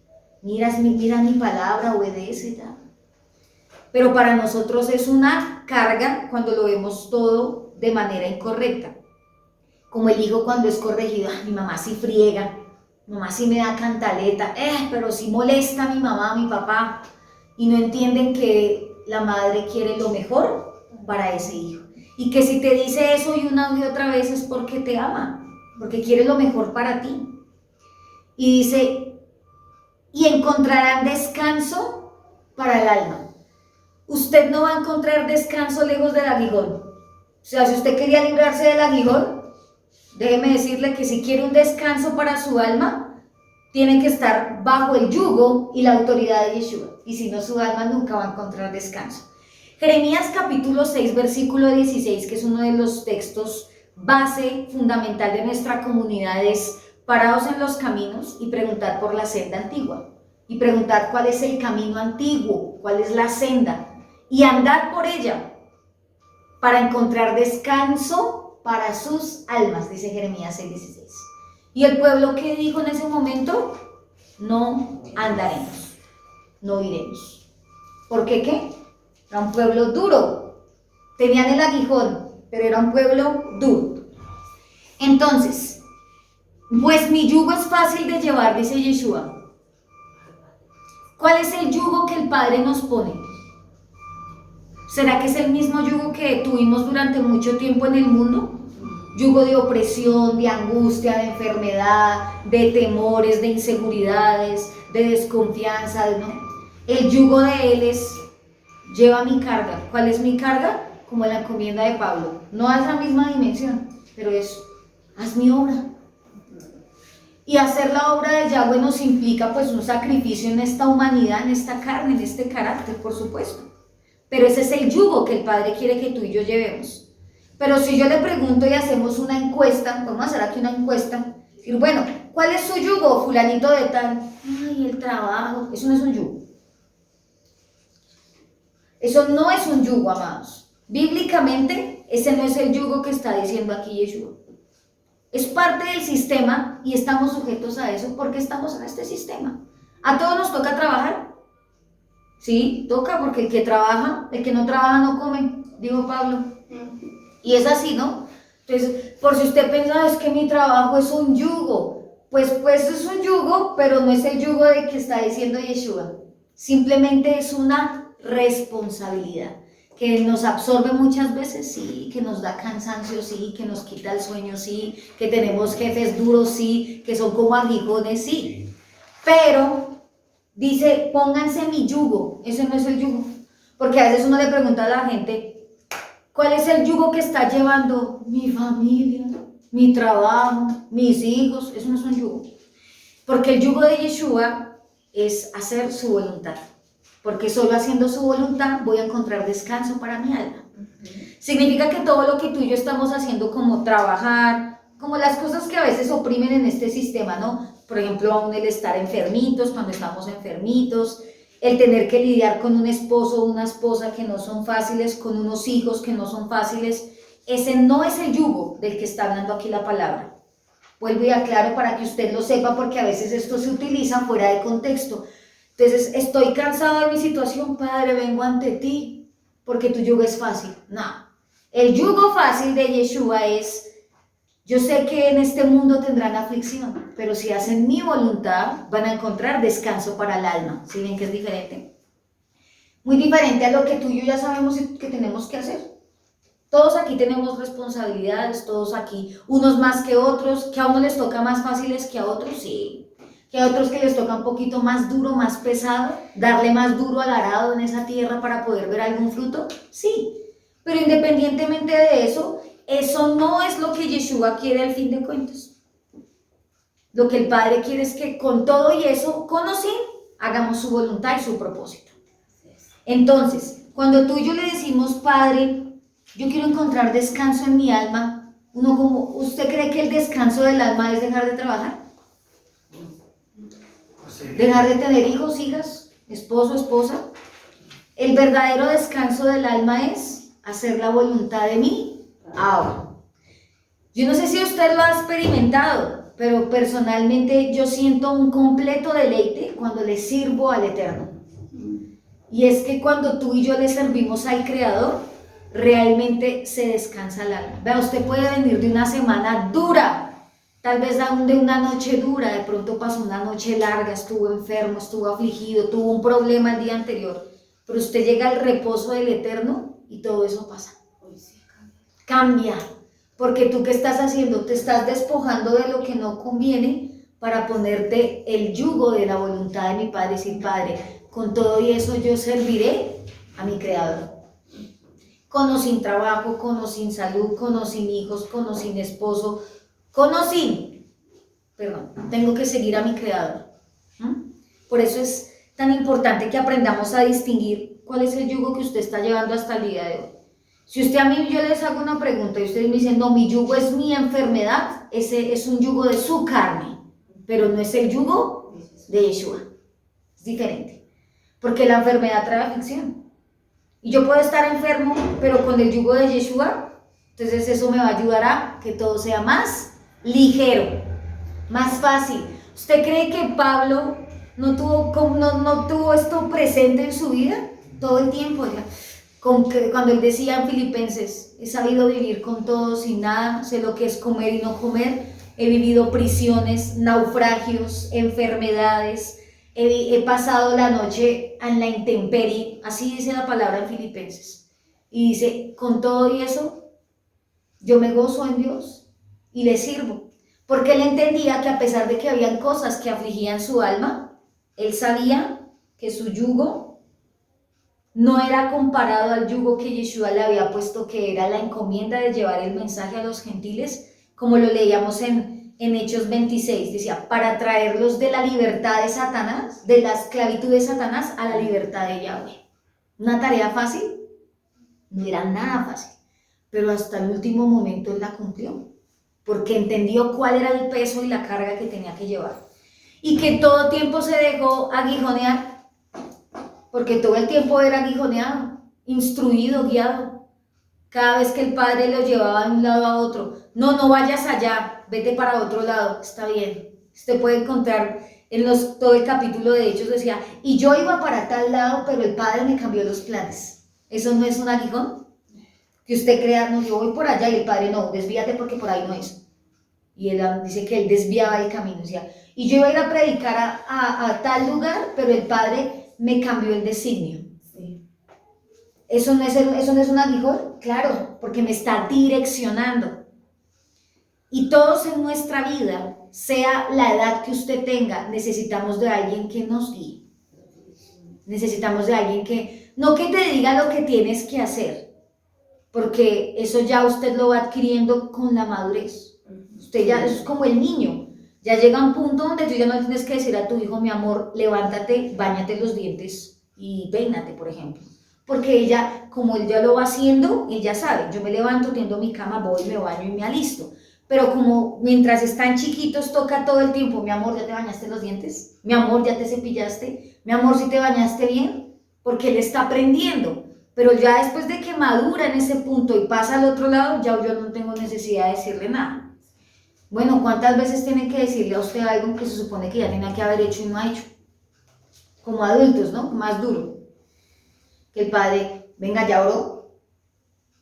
Mira mi palabra, obedece. pero para nosotros es una carga cuando lo vemos todo de manera incorrecta. Como el hijo cuando es corregido, mi mamá sí friega, mi mamá sí me da cantaleta, pero sí molesta a mi mamá, a mi papá, y no entienden que la madre quiere lo mejor para ese hijo. Y que si te dice eso y una y otra vez es porque te ama, porque quiere lo mejor para ti. Y dice, y encontrarán descanso para el alma. Usted no va a encontrar descanso lejos del aguijón. O sea, si usted quería librarse del aguijón, déjeme decirle que si quiere un descanso para su alma, tiene que estar bajo el yugo y la autoridad de Yeshua. Y si no, su alma nunca va a encontrar descanso. Jeremías capítulo 6, versículo 16, que es uno de los textos base fundamental de nuestra comunidad, es: paraos en los caminos y preguntad por la senda antigua. Y preguntad cuál es el camino antiguo, cuál es la senda. Y andad por ella para encontrar descanso para sus almas, dice Jeremías 6:16. ¿Y el pueblo qué dijo en ese momento? No andaremos, no iremos. ¿Por qué qué? Era un pueblo duro. Tenían el aguijón, pero era un pueblo duro. Entonces, pues mi yugo es fácil de llevar, dice Yeshua. ¿Cuál es el yugo que el Padre nos pone? ¿Será que es el mismo yugo que tuvimos durante mucho tiempo en el mundo? Yugo de opresión, de angustia, de enfermedad, de temores, de inseguridades, de desconfianza, ¿no? El yugo de Él es: lleva mi carga. ¿Cuál es mi carga? Como la encomienda de Pablo. No es la misma dimensión, pero es: haz mi obra. Y hacer la obra de Yahweh nos implica pues un sacrificio en esta humanidad, en esta carne, en este carácter, por supuesto. Pero ese es el yugo que el Padre quiere que tú y yo llevemos. Pero si yo le pregunto y hacemos una encuesta, vamos a hacer aquí una encuesta, decir, bueno, ¿cuál es su yugo, fulanito de tal? Ay, el trabajo. Eso no es un yugo. Eso no es un yugo, amados. Bíblicamente, ese no es el yugo que está diciendo aquí Yeshua. Es parte del sistema y estamos sujetos a eso porque estamos en este sistema. ¿A todos nos toca trabajar? Sí, toca, porque el que trabaja, el que no trabaja no come, dijo Pablo. Y es así, ¿no? Entonces, por si usted piensa, es que mi trabajo es un yugo, pues es un yugo, pero no es el yugo de que está diciendo Yeshua. Simplemente es una responsabilidad que nos absorbe muchas veces, sí, que nos da cansancio, sí, que nos quita el sueño, sí, que tenemos jefes duros, sí, que son como aguijones, sí. Pero dice, pónganse mi yugo. Ese no es el yugo, porque a veces uno le pregunta a la gente, ¿cuál es el yugo que está llevando? Mi familia, mi trabajo, mis hijos. Eso no es un yugo, porque el yugo de Yeshua es hacer su voluntad, porque solo haciendo su voluntad voy a encontrar descanso para mi alma. Significa que todo lo que tú y yo estamos haciendo, como trabajar, como las cosas que a veces oprimen en este sistema, ¿no? Por ejemplo, aún el estar enfermitos, cuando estamos enfermitos, el tener que lidiar con un esposo o una esposa que no son fáciles, con unos hijos que no son fáciles, ese no es el yugo del que está hablando aquí la palabra. Vuelvo y aclaro para que usted lo sepa, porque a veces esto se utiliza fuera de contexto. Entonces, estoy cansado de mi situación, Padre, vengo ante ti, porque tu yugo es fácil. No, el yugo fácil de Yeshua es: yo sé que en este mundo tendrán aflicción, pero si hacen mi voluntad, van a encontrar descanso para el alma. ¿Sí ven que es diferente? Muy diferente a lo que tú y yo ya sabemos que tenemos que hacer. Todos aquí tenemos responsabilidades, todos aquí, unos más que otros, que a unos les toca más fáciles que a otros, sí. Que a otros que les toca un poquito más duro, más pesado, darle más duro al arado en esa tierra para poder ver algún fruto, sí. Pero independientemente de eso, eso no es lo que Yeshua quiere al fin de cuentas. Lo que el Padre quiere es que con todo y eso, con o sin, hagamos su voluntad y su propósito. Entonces, cuando tú y yo le decimos, Padre, yo quiero encontrar descanso en mi alma, ¿usted cree que el descanso del alma es dejar de trabajar? ¿Dejar de tener hijos, hijas, esposo, esposa? El verdadero descanso del alma es hacer la voluntad de mí ahora. Yo no sé si usted lo ha experimentado, pero personalmente yo siento un completo deleite cuando le sirvo al Eterno. Y es que cuando tú y yo le servimos al Creador, realmente se descansa el alma. Vea, usted puede venir de una semana dura, tal vez aún de una noche dura, de pronto pasó una noche larga, estuvo enfermo, estuvo afligido, tuvo un problema el día anterior, pero usted llega al reposo del Eterno y todo eso pasa. Cambia, porque tú qué estás haciendo, te estás despojando de lo que no conviene para ponerte el yugo de la voluntad de mi Padre y decir, Padre, con todo y eso yo serviré a mi Creador. Con o sin trabajo, con o sin salud, con o sin hijos, con o sin esposo, con o sin, perdón, tengo que seguir a mi Creador. Por eso es tan importante que aprendamos a distinguir cuál es el yugo que usted está llevando hasta el día de hoy. Si usted a mí, yo les hago una pregunta y ustedes me dicen, no, mi yugo es mi enfermedad, ese es un yugo de su carne, pero no es el yugo de Yeshua. Es diferente, porque la enfermedad trae aflicción. Y yo puedo estar enfermo, pero con el yugo de Yeshua, entonces eso me va a ayudar a que todo sea más ligero, más fácil. ¿Usted cree que Pablo no tuvo esto presente en su vida? Todo el tiempo, cuando él decía en Filipenses, he sabido vivir con todo, sin nada, sé lo que es comer y no comer, he vivido prisiones, naufragios, enfermedades, he pasado la noche en la intemperie, así dice la palabra en Filipenses, y dice, con todo y eso, yo me gozo en Dios y le sirvo, porque él entendía que a pesar de que habían cosas que afligían su alma, él sabía que su yugo no era comparado al yugo que Yeshua le había puesto, que era la encomienda de llevar el mensaje a los gentiles, como lo leíamos en Hechos 26, decía, para traerlos de la libertad de Satanás, de la esclavitud de Satanás a la libertad de Yahweh. ¿Una tarea fácil? No era nada fácil, pero hasta el último momento él la cumplió, porque entendió cuál era el peso y la carga que tenía que llevar, y que todo tiempo se dejó aguijonear, porque todo el tiempo era aguijoneado, instruido, guiado. Cada vez que el Padre lo llevaba de un lado a otro, no vayas allá, vete para otro lado, está bien. Usted puede encontrar todo el capítulo de Hechos, decía, y yo iba para tal lado, pero el Padre me cambió los planes. ¿Eso no es un aguijón? Que usted crea, no, yo voy por allá y el Padre, no, desvíate porque por ahí no es. Y él dice que él desviaba el camino, decía, y yo iba a ir a predicar a tal lugar, pero el Padre me cambió el designio. Sí. ¿Eso no es un aguijón? Claro, porque me está direccionando. Y todos en nuestra vida, sea la edad que usted tenga, necesitamos de alguien que nos guíe. Necesitamos de alguien que, no que te diga lo que tienes que hacer, porque eso ya usted lo va adquiriendo con la madurez. Usted ya, eso es como el niño. Ya llega un punto donde tú ya no tienes que decir a tu hijo, mi amor, levántate, báñate los dientes y peínate, por ejemplo. Porque ella, como él ya lo va haciendo, ella sabe, yo me levanto, tiendo mi cama, voy, me baño y me alisto. Pero como mientras están chiquitos toca todo el tiempo, mi amor, ¿ya te bañaste los dientes? Mi amor, ¿ya te cepillaste? Mi amor, ¿sí te bañaste bien? Porque él está aprendiendo. Pero ya después de que madura en ese punto y pasa al otro lado, ya yo no tengo necesidad de decirle nada. Bueno, ¿cuántas veces tiene que decirle a usted algo que se supone que ya tenía que haber hecho y no ha hecho? Como adultos, ¿no? Más duro. Que el Padre, venga, ya oró,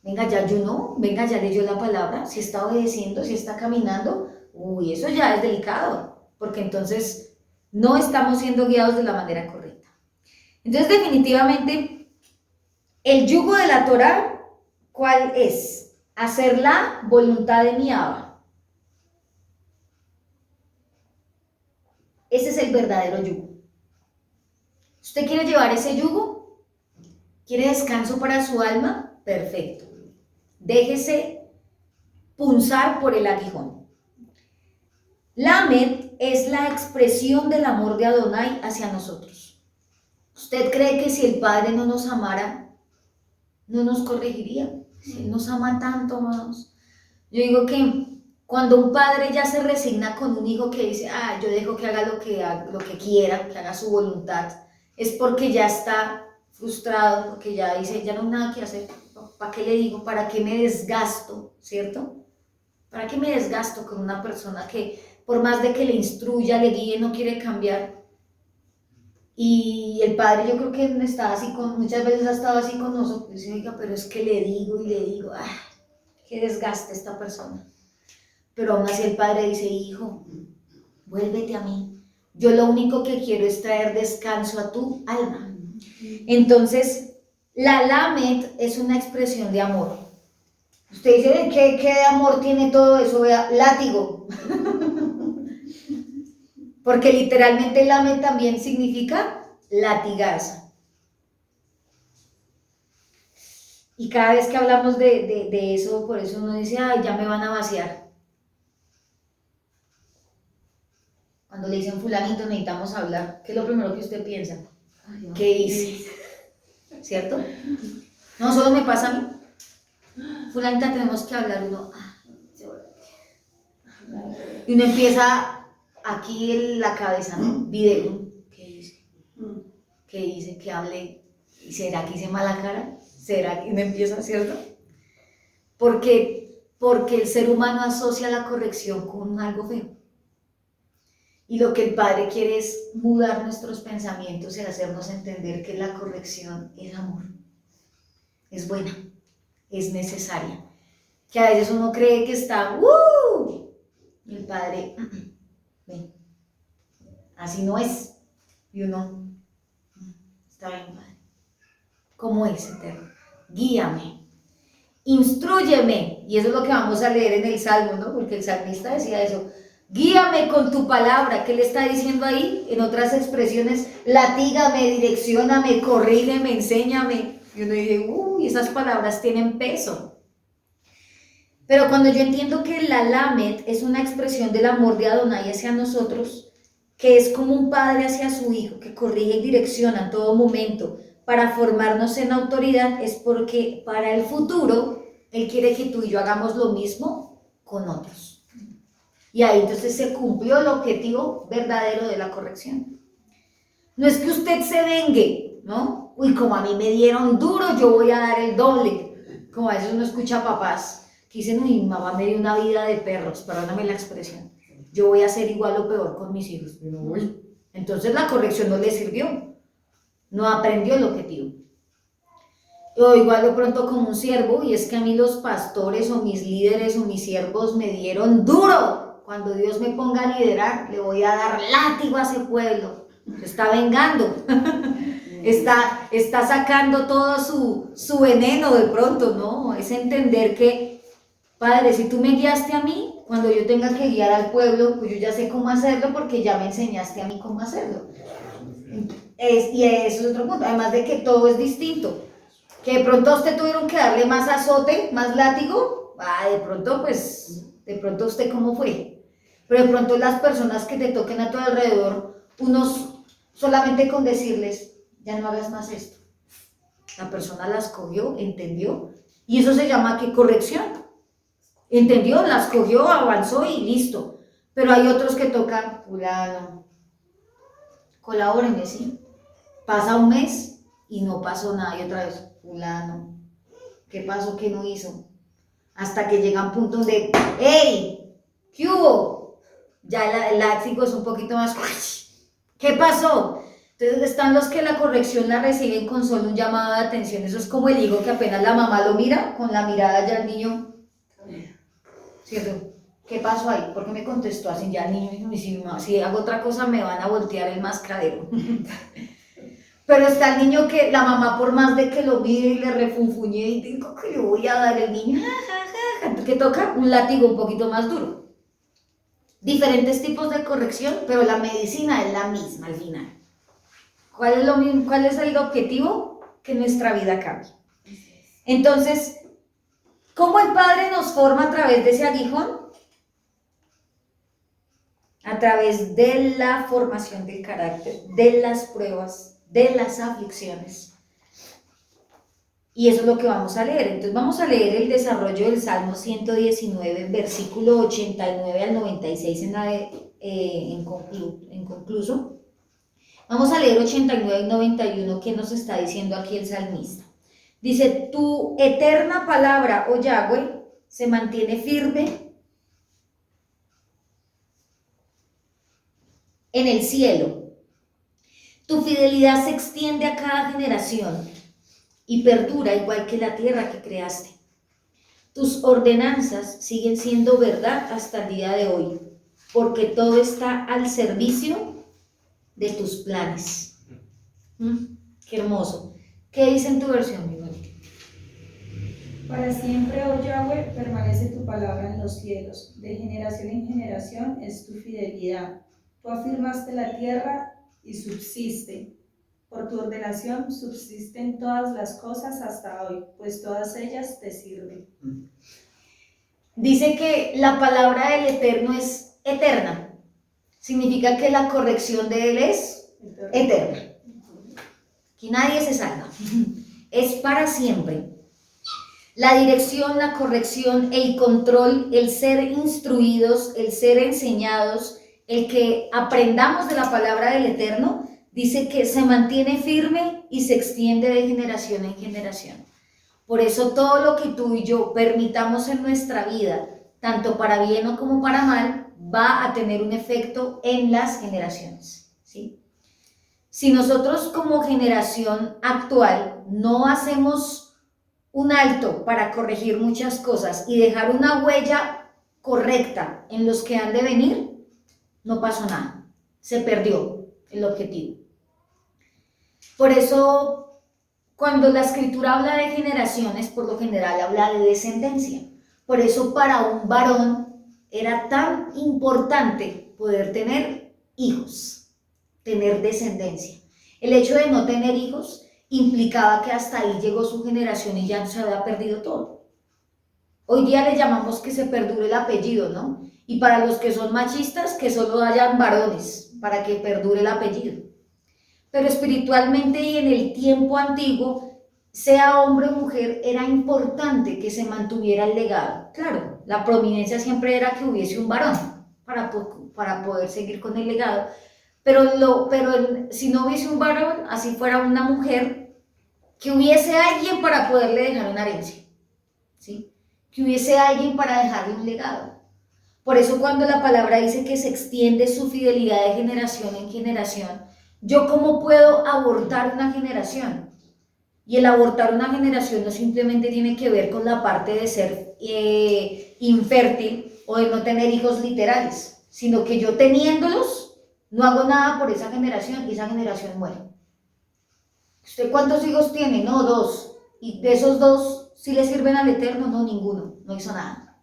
venga, ya ayunó, venga, ya leyó la palabra, si está obedeciendo, si está caminando, uy, eso ya es delicado, porque entonces no estamos siendo guiados de la manera correcta. Entonces, definitivamente, el yugo de la Torá, ¿cuál es? Hacer la voluntad de mi Abba. Ese es el verdadero yugo. ¿Usted quiere llevar ese yugo? ¿Quiere descanso para su alma? Perfecto. Déjese punzar por el aguijón. Lamed es la expresión del amor de Adonai hacia nosotros. ¿Usted cree que si el Padre no nos amara, no nos corregiría? Si Él nos ama tanto, amados. Yo digo que cuando un padre ya se resigna con un hijo que dice, yo dejo que haga lo que quiera, que haga su voluntad, es porque ya está frustrado, porque ya dice, ya no hay nada que hacer. ¿Para qué le digo? ¿Para qué me desgasto? ¿Cierto? ¿Para qué me desgasto con una persona que por más de que le instruya, le guíe, no quiere cambiar? Y el padre yo creo que estaba así muchas veces ha estado así con nosotros, y diga, pero es que le digo y le digo, qué desgaste esta persona. Pero aún así el padre dice, hijo, vuélvete a mí. Yo lo único que quiero es traer descanso a tu alma. Entonces, la Lamed es una expresión de amor. Usted dice, ¿qué amor tiene todo eso? Vea, látigo. Porque literalmente Lamed también significa latigazo. Y cada vez que hablamos de eso, por eso uno dice, ay, ya me van a vaciar. Cuando le dicen fulanito, necesitamos hablar, ¿qué es lo primero que usted piensa? ¿Qué hice? ¿Cierto? No solo me pasa a mí. Fulanita, tenemos que hablar. Y uno empieza aquí en la cabeza, ¿no? Video. ¿Qué hice? ¿Qué hice? ¿Qué hablé? ¿Y será que hice mala cara? ¿Será que uno empieza, cierto? Porque el ser humano asocia la corrección con algo feo. Y lo que el Padre quiere es mudar nuestros pensamientos y hacernos entender que la corrección es amor, es buena, es necesaria. Que a veces uno cree que está, y el Padre, ven, así no es. Y uno, está bien, Padre. ¿Cómo es, Eterno? Guíame, instrúyeme. Y eso es lo que vamos a leer en el Salmo, ¿no? Porque el salmista decía eso. Guíame con tu palabra. ¿Qué le está diciendo ahí? En otras expresiones, latígame, direccióname, corrígeme, enséñame. Y uno dice, esas palabras tienen peso. Pero cuando yo entiendo que la Lamed es una expresión del amor de Adonai hacia nosotros, que es como un padre hacia su hijo, que corrige y direcciona en todo momento para formarnos en autoridad, es porque para el futuro Él quiere que tú y yo hagamos lo mismo con otros. Y ahí entonces se cumplió el objetivo verdadero de la corrección. No es que usted se vengue, ¿no? Uy, como a mí me dieron duro, yo voy a dar el doble. Como a veces uno escucha a papás que dicen, uy, mi mamá me dio una vida de perros, perdóname la expresión. Yo voy a hacer igual o peor con mis hijos. Entonces la corrección no le sirvió. No aprendió el objetivo. O igual de pronto como un siervo, y es que a mí los pastores o mis líderes o mis siervos me dieron duro. Cuando Dios me ponga a liderar, le voy a dar látigo a ese pueblo. Se está vengando. Está sacando todo su veneno de pronto, ¿no? Es entender que, Padre, si tú me guiaste a mí, cuando yo tenga que guiar al pueblo, pues yo ya sé cómo hacerlo porque ya me enseñaste a mí cómo hacerlo. Y eso es otro punto, además de que todo es distinto. Que de pronto a usted tuvieron que darle más azote, más látigo, de pronto usted cómo fue. Pero de pronto las personas que te toquen a tu alrededor, unos solamente con decirles, ya no hagas más esto. La persona las cogió, entendió, y eso se llama ¿qué? Corrección. Entendió, las cogió, avanzó y listo. Pero hay otros que tocan, fulano, colabórenme, ¿sí? Pasa un mes y no pasó nada, y otra vez, fulano, ¿qué pasó? ¿Qué no hizo? Hasta que llega un punto donde, ¡hey! ¿Qué hubo? Ya el látigo es un poquito más, ¿qué pasó? Entonces están los que la corrección la reciben con solo un llamado de atención. Eso es como el hijo que apenas la mamá lo mira, con la mirada ya el niño, ¿cierto? ¿Qué pasó ahí? ¿Por qué me contestó así? Ya el niño dijo, si hago otra cosa me van a voltear el mascadero. Pero está el niño que la mamá por más de que lo mire y le refunfuñe y digo que le voy a dar el niño, que toca un látigo un poquito más duro. Diferentes tipos de corrección, pero la medicina es la misma al final. ¿Cuál es el objetivo? Que nuestra vida cambie. Entonces, ¿cómo el Padre nos forma a través de ese aguijón? A través de la formación del carácter, de las pruebas, de las aflicciones. Y eso es lo que vamos a leer. Entonces vamos a leer el desarrollo del Salmo 119, versículo 89 al 96 en concluso. Vamos a leer 89 y 91, ¿qué nos está diciendo aquí el salmista? Dice, tu eterna palabra, oh Yahweh, se mantiene firme en el cielo. Tu fidelidad se extiende a cada generación y perdura igual que la tierra que creaste. Tus ordenanzas siguen siendo verdad hasta el día de hoy, porque todo está al servicio de tus planes. Qué hermoso. ¿Qué dice en tu versión, mi hermano? Para siempre, oh Yahweh, permanece tu palabra en los cielos. De generación en generación es tu fidelidad. Tú afirmaste la tierra y subsiste. Por tu ordenación subsisten todas las cosas hasta hoy, pues todas ellas te sirven. Dice que la palabra del Eterno es eterna. Significa que la corrección de Él es eterna. Aquí nadie se salva. Es para siempre. La dirección, la corrección, el control, el ser instruidos, el ser enseñados, el que aprendamos de la palabra del Eterno, dice que se mantiene firme y se extiende de generación en generación. Por eso todo lo que tú y yo permitamos en nuestra vida, tanto para bien o como para mal, va a tener un efecto en las generaciones, ¿sí? Si nosotros como generación actual no hacemos un alto para corregir muchas cosas y dejar una huella correcta en los que han de venir, no pasó nada, se perdió el objetivo. Por eso, cuando la escritura habla de generaciones, por lo general habla de descendencia. Por eso para un varón era tan importante poder tener hijos, tener descendencia. El hecho de no tener hijos implicaba que hasta ahí llegó su generación y ya se había perdido todo. Hoy día le llamamos que se perdure el apellido, ¿no? Y para los que son machistas, que solo hayan varones para que perdure el apellido. Pero espiritualmente y en el tiempo antiguo, sea hombre o mujer, era importante que se mantuviera el legado. Claro, la prominencia siempre era que hubiese un varón para poder seguir con el legado. Pero si no hubiese un varón, así fuera una mujer, que hubiese alguien para poderle dejar una herencia, ¿sí? Que hubiese alguien para dejarle un legado. Por eso cuando la palabra dice que se extiende su fidelidad de generación en generación, ¿yo cómo puedo abortar una generación? Y el abortar una generación no simplemente tiene que ver con la parte de ser infértil o de no tener hijos literales, sino que yo teniéndolos, no hago nada por esa generación y esa generación muere. ¿Usted cuántos hijos tiene? No, 2. Y de esos 2, ¿sí le sirven al Eterno? No, ninguno. No hizo nada.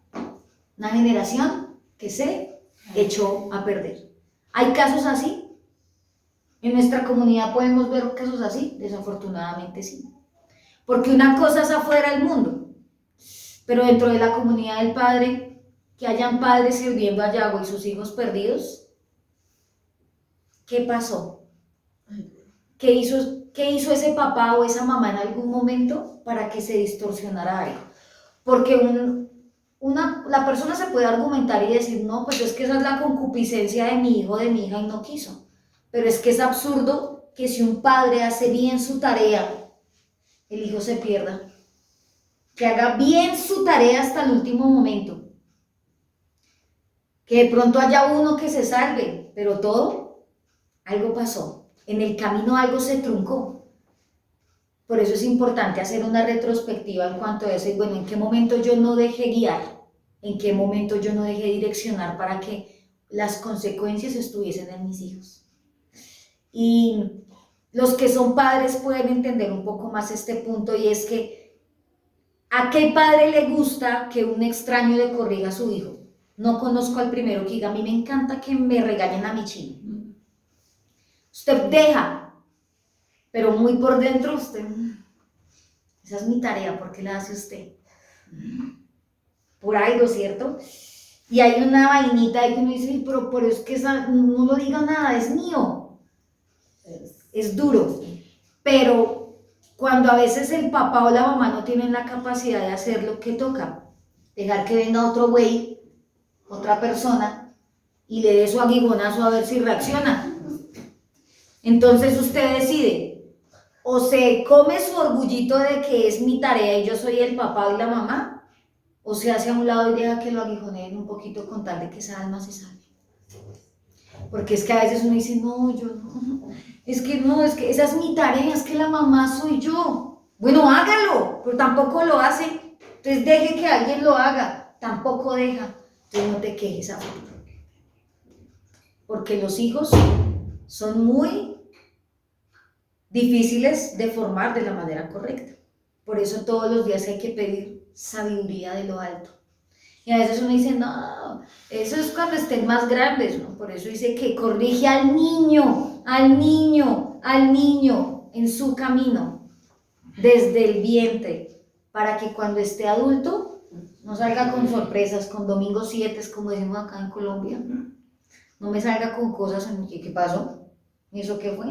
Una generación que se echó a perder. ¿Hay casos así? ¿En nuestra comunidad podemos ver casos así? Desafortunadamente sí. Porque una cosa es afuera del mundo, pero dentro de la comunidad del Padre, que hayan padres sirviendo a Yahweh y sus hijos perdidos, ¿qué pasó? ¿Qué hizo ese papá o esa mamá en algún momento para que se distorsionara algo? Porque la persona se puede argumentar y decir, no, pues es que esa es la concupiscencia de mi hijo o de mi hija y no quiso. Pero es que es absurdo que si un padre hace bien su tarea, el hijo se pierda. Que haga bien su tarea hasta el último momento. Que de pronto haya uno que se salve, pero algo pasó. En el camino algo se truncó. Por eso es importante hacer una retrospectiva en cuanto a eso. Y bueno, ¿en qué momento yo no dejé guiar? ¿En qué momento yo no dejé direccionar para que las consecuencias estuviesen en mis hijos? Y los que son padres pueden entender un poco más este punto, y es que ¿a qué padre le gusta que un extraño le corrija a su hijo? No conozco al primero que diga, a mí me encanta que me regañen a mi chino. Usted deja, pero muy por dentro usted, esa es mi tarea, ¿por qué la hace usted? Por algo, ¿cierto? Y hay una vainita ahí que uno dice, pero es que esa, no lo diga nada, es mío. Es duro, pero cuando a veces el papá o la mamá no tienen la capacidad de hacer lo que toca, dejar que venga otro güey, otra persona, y le dé su aguijonazo a ver si reacciona. Entonces usted decide, o se come su orgullito de que es mi tarea y yo soy el papá y la mamá, o se hace a un lado y deja que lo aguijoneen un poquito con tal de que esa alma se salve. Porque es que a veces uno dice, no, yo no, es que no, es que esa es mi tarea, es que la mamá soy yo. Bueno, hágalo, pero tampoco lo hace. Entonces deje que alguien lo haga, tampoco deja. Entonces no te quejes a futuro. Porque los hijos son muy difíciles de formar de la manera correcta. Por eso todos los días hay que pedir sabiduría de lo alto. Y a veces uno dice, no, eso es cuando estén más grandes, ¿no? Por eso dice que corrige al niño, al niño, al niño en su camino, desde el vientre, para que cuando esté adulto no salga con sorpresas, con domingos 7, como decimos acá en Colombia. No me salga con cosas en que, ¿qué pasó? ¿Y eso qué fue?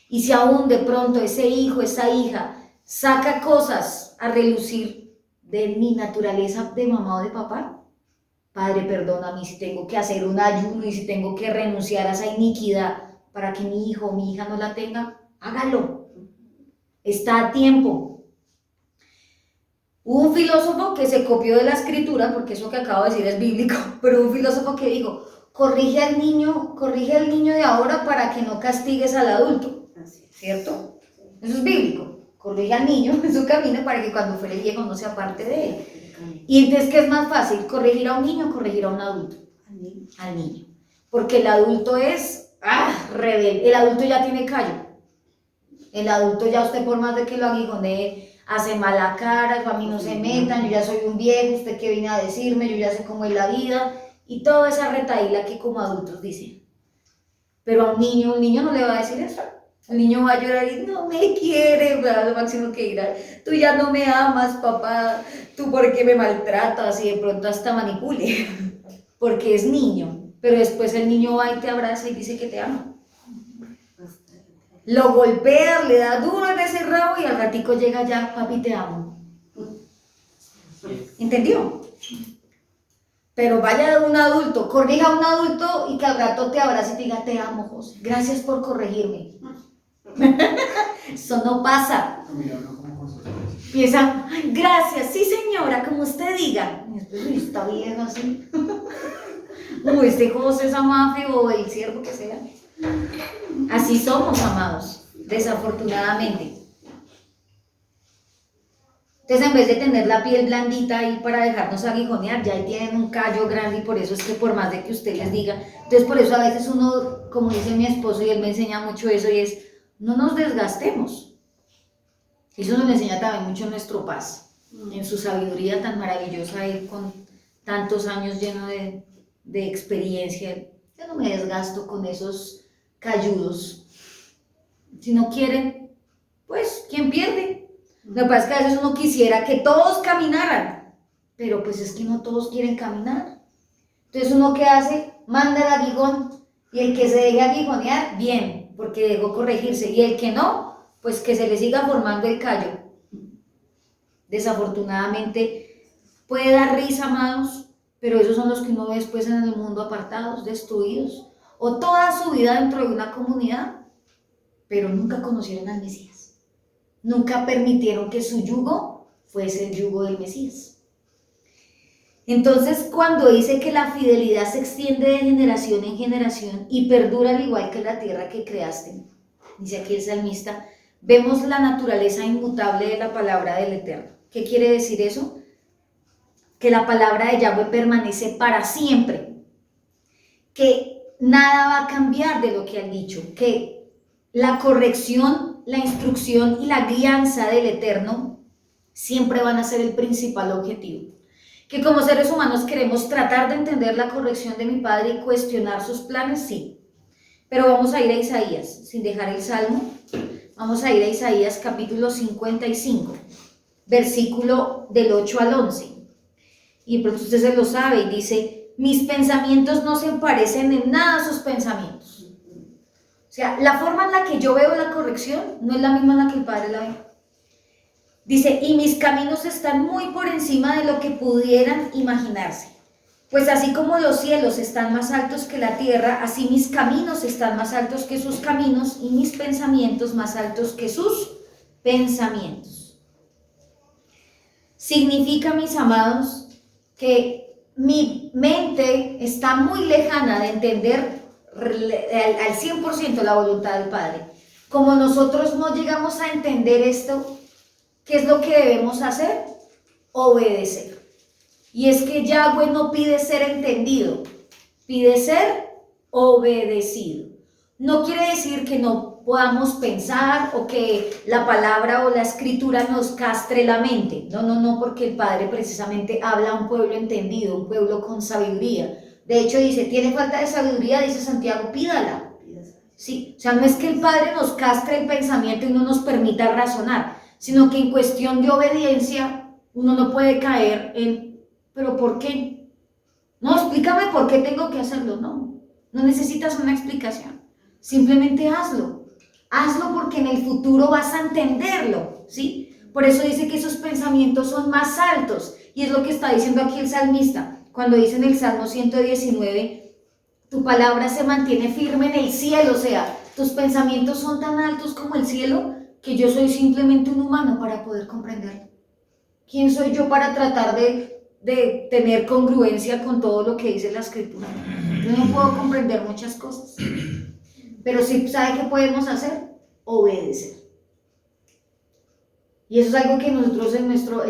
Y si aún de pronto ese hijo, esa hija, saca cosas a relucir de mi naturaleza de mamá o de papá, Padre, perdóname si tengo que hacer un ayuno y si tengo que renunciar a esa iniquidad para que mi hijo o mi hija no la tenga, hágalo. Está a tiempo. Hubo un filósofo que se copió de la escritura, porque eso que acabo de decir es bíblico, pero un filósofo que dijo, corrige al niño de ahora para que no castigues al adulto, ¿cierto? Eso es bíblico. Corrige al niño en su camino para que cuando fuere viejo no se aparte de él. Y entonces, ¿qué es más fácil? ¿Corregir a un niño o corregir a un adulto? Al niño. Porque el adulto es rebelde. El adulto ya tiene callo. El adulto ya usted por más de que lo aguijonee, hace mala cara, a mí no se metan, yo ya soy un viejo, usted qué viene a decirme, yo ya sé cómo es la vida. Y toda esa retaíla que como adultos dicen. Pero a un niño no le va a decir eso. El niño va a llorar y no me quiere, lo máximo que dirá, tú ya no me amas, papá, tú por qué me maltratas y de pronto hasta manipule, porque es niño, pero después el niño va y te abraza y dice que te ama. Lo golpea, le da duro en ese rabo y al ratico llega ya, papi te amo. ¿Entendió? Pero vaya de un adulto, corrija a un adulto y que al rato te abrace y te diga te amo, José, gracias por corregirme. Eso no pasa. Empieza, ay, gracias, sí señora, como usted diga. Y después, uy, está bien así. Uy, este José es amafe o el siervo que sea. Así somos, amados, desafortunadamente. Entonces, en vez de tener la piel blandita ahí para dejarnos aguijonear, ya ahí tienen un callo grande y por eso es que por más de que usted les diga, entonces por eso a veces uno, como dice mi esposo y él me enseña mucho eso y es, no nos desgastemos. Eso nos enseña también mucho nuestro paz, en su sabiduría tan maravillosa y con tantos años lleno de experiencia. Yo no me desgasto con esos calludos. Si no quieren, pues, ¿quién pierde? Lo que pasa es que a veces uno quisiera que todos caminaran, pero pues es que no todos quieren caminar. Entonces uno ¿qué hace? Manda el aguijón y el que se deje aguijonear, bien, porque dejó corregirse, y el que no, pues que se le siga formando el callo. Desafortunadamente puede dar risa, amados, pero esos son los que uno ve después en el mundo apartados, destruidos, o toda su vida dentro de una comunidad, pero nunca conocieron al Mesías. Nunca permitieron que su yugo fuese el yugo del Mesías. Entonces, cuando dice que la fidelidad se extiende de generación en generación y perdura al igual que la tierra que creaste, dice aquí el salmista, vemos la naturaleza inmutable de la palabra del Eterno. ¿Qué quiere decir eso? Que la palabra de Yahweh permanece para siempre, que nada va a cambiar de lo que han dicho, que la corrección, la instrucción y la guianza del Eterno siempre van a ser el principal objetivo. Que como seres humanos queremos tratar de entender la corrección de mi Padre y cuestionar sus planes, sí. Pero vamos a ir a Isaías, sin dejar el Salmo, vamos a ir a Isaías capítulo 55, versículo del 8 al 11. Y pronto usted se lo sabe y dice, mis pensamientos no se parecen en nada a sus pensamientos. O sea, la forma en la que yo veo la corrección no es la misma en la que el Padre la ve. Dice, y mis caminos están muy por encima de lo que pudieran imaginarse. Pues así como los cielos están más altos que la tierra, así mis caminos están más altos que sus caminos y mis pensamientos más altos que sus pensamientos. Significa, mis amados, que mi mente está muy lejana de entender al 100% la voluntad del Padre. Como nosotros no llegamos a entender esto, ¿qué es lo que debemos hacer? Obedecer. Y es que Yahweh no pide ser entendido, pide ser obedecido. No quiere decir que no podamos pensar o que la palabra o la escritura nos castre la mente. No, porque el Padre precisamente habla a un pueblo entendido, un pueblo con sabiduría. De hecho dice, ¿tiene falta de sabiduría? Dice Santiago, pídala. Sí, o sea, no es que el Padre nos castre el pensamiento y no nos permita razonar, sino que en cuestión de obediencia uno no puede caer en, ¿pero por qué? No, explícame por qué tengo que hacerlo. No necesitas una explicación. Simplemente hazlo. Hazlo porque en el futuro vas a entenderlo, ¿sí? Por eso dice que esos pensamientos son más altos. Y es lo que está diciendo aquí el salmista. Cuando dice en el Salmo 119, tu palabra se mantiene firme en el cielo. O sea, tus pensamientos son tan altos como el cielo que yo soy simplemente un humano para poder comprenderlo. ¿Quién soy yo para tratar de tener congruencia con todo lo que dice la escritura? Yo no puedo comprender muchas cosas, pero sí, ¿sabe qué podemos hacer? Obedecer. Y eso es algo que nosotros en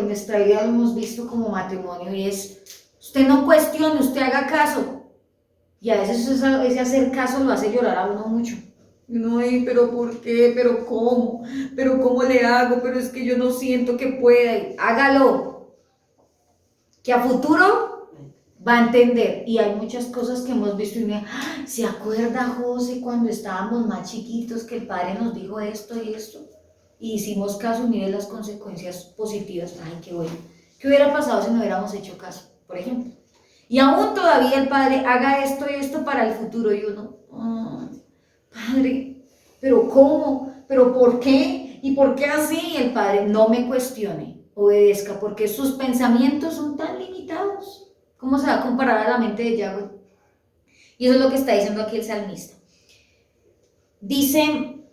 nuestra vida lo hemos visto como matrimonio, y es, usted no cuestione, usted haga caso. Y a veces ese hacer caso lo hace llorar a uno mucho. No, pero ¿por qué? ¿Pero cómo? ¿Pero cómo le hago? Pero es que yo no siento que pueda. Hágalo. Que a futuro va a entender. Y hay muchas cosas que hemos visto y me ¿se acuerda José cuando estábamos más chiquitos que el Padre nos dijo esto y esto? Y hicimos caso y mire las consecuencias positivas. Ay, qué bueno. ¿Qué hubiera pasado si no hubiéramos hecho caso? Por ejemplo. Y aún todavía el Padre haga esto y esto para el futuro. Y uno, Padre, ¿pero cómo? ¿Pero por qué? ¿Y por qué así? Y el Padre, no me cuestione, obedezca, porque sus pensamientos son tan limitados. ¿Cómo se va a comparar a la mente de Yahweh? Y eso es lo que está diciendo aquí el salmista. Dice,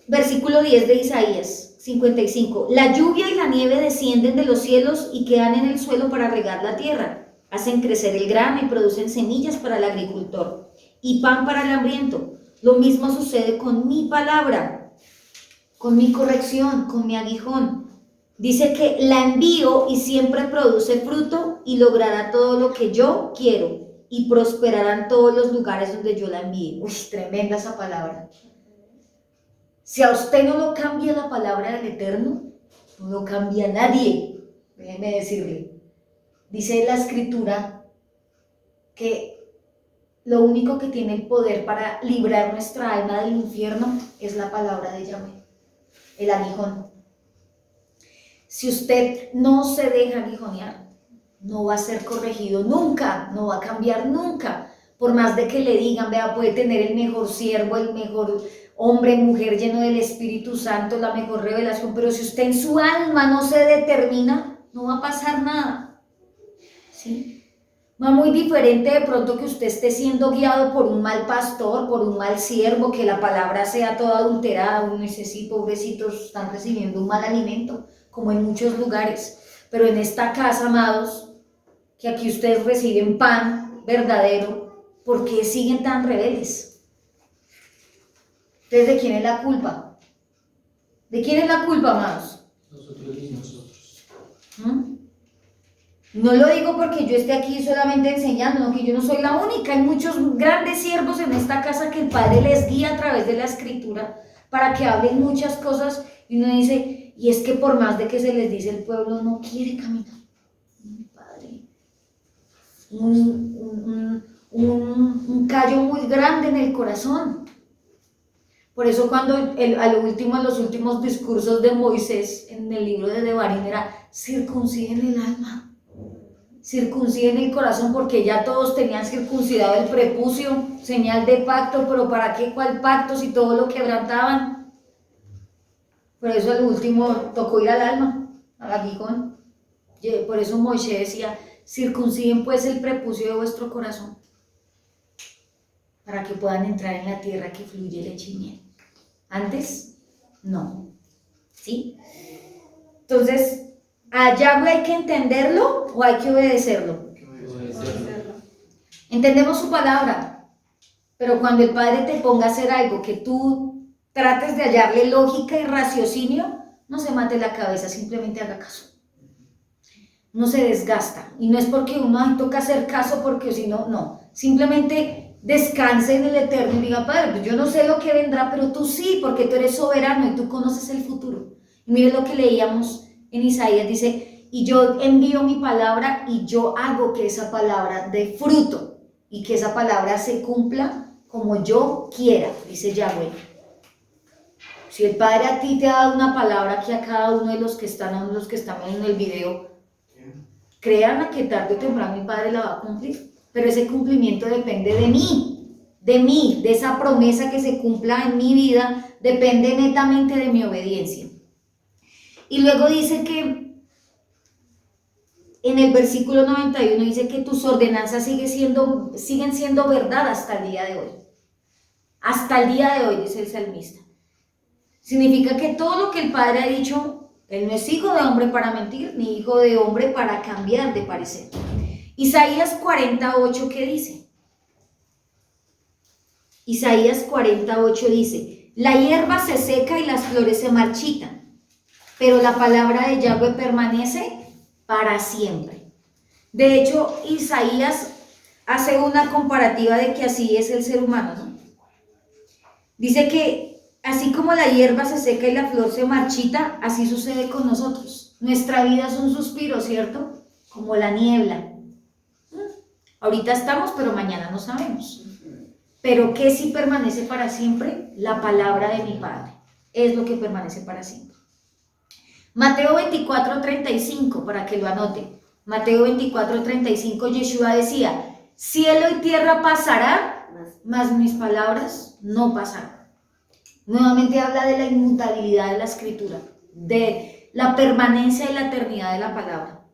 versículo 10 de Isaías 55, la lluvia y la nieve descienden de los cielos y quedan en el suelo para regar la tierra. Hacen crecer el grano y producen semillas para el agricultor y pan para el hambriento. Lo mismo sucede con mi palabra, con mi corrección, con mi aguijón. Dice que la envío y siempre produce fruto y logrará todo lo que yo quiero y prosperarán todos los lugares donde yo la envíe. Uy, tremenda esa palabra. Si a usted no lo cambia la palabra del Eterno, no lo cambia nadie, déjeme decirle. Dice la escritura que lo único que tiene el poder para librar nuestra alma del infierno es la palabra de Yahweh, el aguijón. Si usted no se deja aguijonear, no va a ser corregido nunca, no va a cambiar nunca. Por más de que le digan, vea, puede tener el mejor siervo, el mejor hombre, mujer lleno del Espíritu Santo, la mejor revelación, pero si usted en su alma no se determina, no va a pasar nada. ¿Sí? No es muy diferente de pronto que usted esté siendo guiado por un mal pastor, por un mal siervo, que la palabra sea toda adulterada. Uno dice, sí, pobrecitos, están recibiendo un mal alimento, como en muchos lugares. Pero en esta casa, amados, que aquí ustedes reciben pan verdadero, ¿por qué siguen tan rebeldes? Entonces, ¿de quién es la culpa? ¿De quién es la culpa, amados? Nosotros y nosotros. No lo digo porque yo esté aquí solamente enseñando, no, que yo no soy la única. Hay muchos grandes siervos en esta casa que el Padre les guía a través de la Escritura para que hablen muchas cosas. Y uno dice, y es que por más de que se les dice, el pueblo no quiere caminar. Padre, un callo muy grande en el corazón. Por eso cuando en los últimos discursos de Moisés en el libro de Devarim era, circunciden el alma. Circunciden el corazón, porque ya todos tenían circuncidado el prepucio, señal de pacto, pero ¿para qué? ¿Cuál pacto si todo lo quebrantaban? Por eso al último tocó ir al alma, al aguijón. Por eso Moisés decía, circunciden pues el prepucio de vuestro corazón, para que puedan entrar en la tierra que fluye leche y miel. Antes, no. ¿Sí? Entonces, ¿a Yahweh hay que entenderlo o hay que obedecerlo? Obedecerlo. Entendemos su palabra, Pero cuando el Padre te ponga a hacer algo que tú trates de hallarle lógica y raciocinio, no se mate la cabeza, simplemente haga caso. No se desgasta. Y no es porque uno ay, toca hacer caso porque si no, no. Simplemente descanse en el Eterno y diga, Padre, pues yo no sé lo que vendrá, pero tú sí, porque tú eres soberano y tú conoces el futuro. Y mire lo que leíamos en Isaías, dice, y yo envío mi palabra y yo hago que esa palabra dé fruto y que esa palabra se cumpla como yo quiera, dice Yahweh. Si el Padre a ti te ha dado una palabra que a cada uno de los que están viendo el video, créanme que tarde o temprano mi Padre la va a cumplir, pero ese cumplimiento depende de mí, de esa promesa que se cumpla en mi vida, depende netamente de mi obediencia. Y luego dice que en el versículo 91 dice que tus ordenanzas siguen siendo verdad hasta el día de hoy. Hasta el día de hoy, dice el salmista. Significa que todo lo que el Padre ha dicho, Él no es hijo de hombre para mentir, ni hijo de hombre para cambiar de parecer. Isaías 48, ¿qué dice? Isaías 48 dice, la hierba se seca y las flores se marchitan, pero la palabra de Yahweh permanece para siempre. De hecho, Isaías hace una comparativa de que así es el ser humano, ¿no? Dice que así como la hierba se seca y la flor se marchita, así sucede con nosotros. Nuestra vida es un suspiro, ¿cierto? Como la niebla. Ahorita estamos, pero mañana no sabemos. Pero ¿qué sí permanece para siempre? La palabra de mi Padre. Es lo que permanece para siempre. Mateo 24:35, para que lo anote. Mateo 24:35, Yeshua decía, cielo y tierra pasará, mas mis palabras no pasarán. Nuevamente habla de la inmutabilidad de la escritura, de la permanencia y la eternidad de la palabra.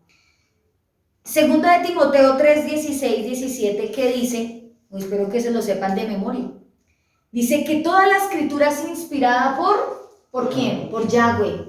Segunda de Timoteo 3:16-17, que dice, espero que se lo sepan de memoria, dice que toda la escritura es inspirada ¿por quién? Por Yahweh.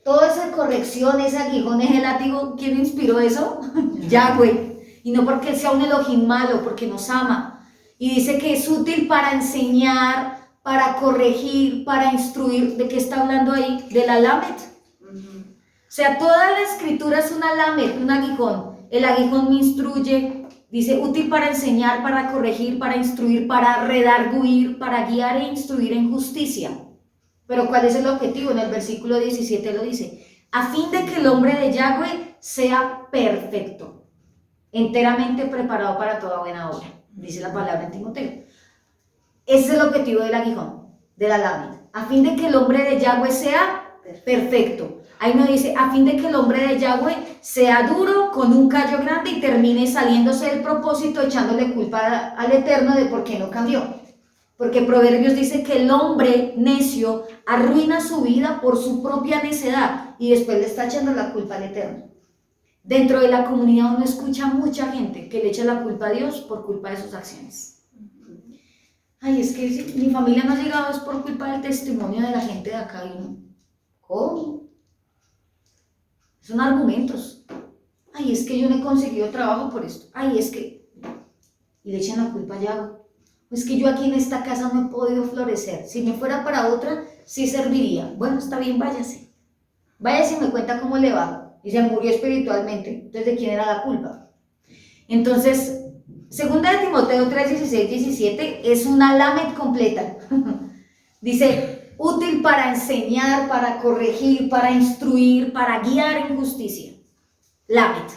Toda esa corrección, ese aguijón, ese látigo, ¿quién inspiró eso? Yahweh. Y no porque sea un Elohim malo, porque nos ama. Y dice que es útil para enseñar, para corregir, para instruir. ¿De qué está hablando ahí? De la Lamed. O sea, toda la escritura es una Lamed, un aguijón. El aguijón me instruye, dice, útil para enseñar, para corregir, para instruir, para redarguir, para guiar e instruir en justicia. Pero ¿cuál es el objetivo? En el versículo 17 lo dice, a fin de que el hombre de Yahweh sea perfecto, enteramente preparado para toda buena obra, dice la palabra en Timoteo. Ese es el objetivo del aguijón, de la lámina, a fin de que el hombre de Yahweh sea perfecto. Ahí no dice, a fin de que el hombre de Yahweh sea duro, con un callo grande y termine saliéndose del propósito, echándole culpa al Eterno de por qué no cambió. Porque Proverbios dice que el hombre necio arruina su vida por su propia necedad y después le está echando la culpa al Eterno. Dentro de la comunidad uno escucha mucha gente que le echa la culpa a Dios por culpa de sus acciones. Ay, es que si mi familia no ha llegado es por culpa del testimonio de la gente de acá. Y uno, ¿cómo? Son argumentos. Ay, es que yo no he conseguido trabajo por esto. Ay, es que... Y le echan la culpa a Yahweh. Es que yo aquí en esta casa no he podido florecer. Si me fuera para otra, sí serviría. Bueno, está bien, váyase. Váyase y me cuenta cómo le va. Y se murió espiritualmente. Entonces, ¿de quién era la culpa? Entonces, segunda de Timoteo 3:16-17 es una lamed completa. Dice, útil para enseñar, para corregir, para instruir, para guiar en justicia. Lamed.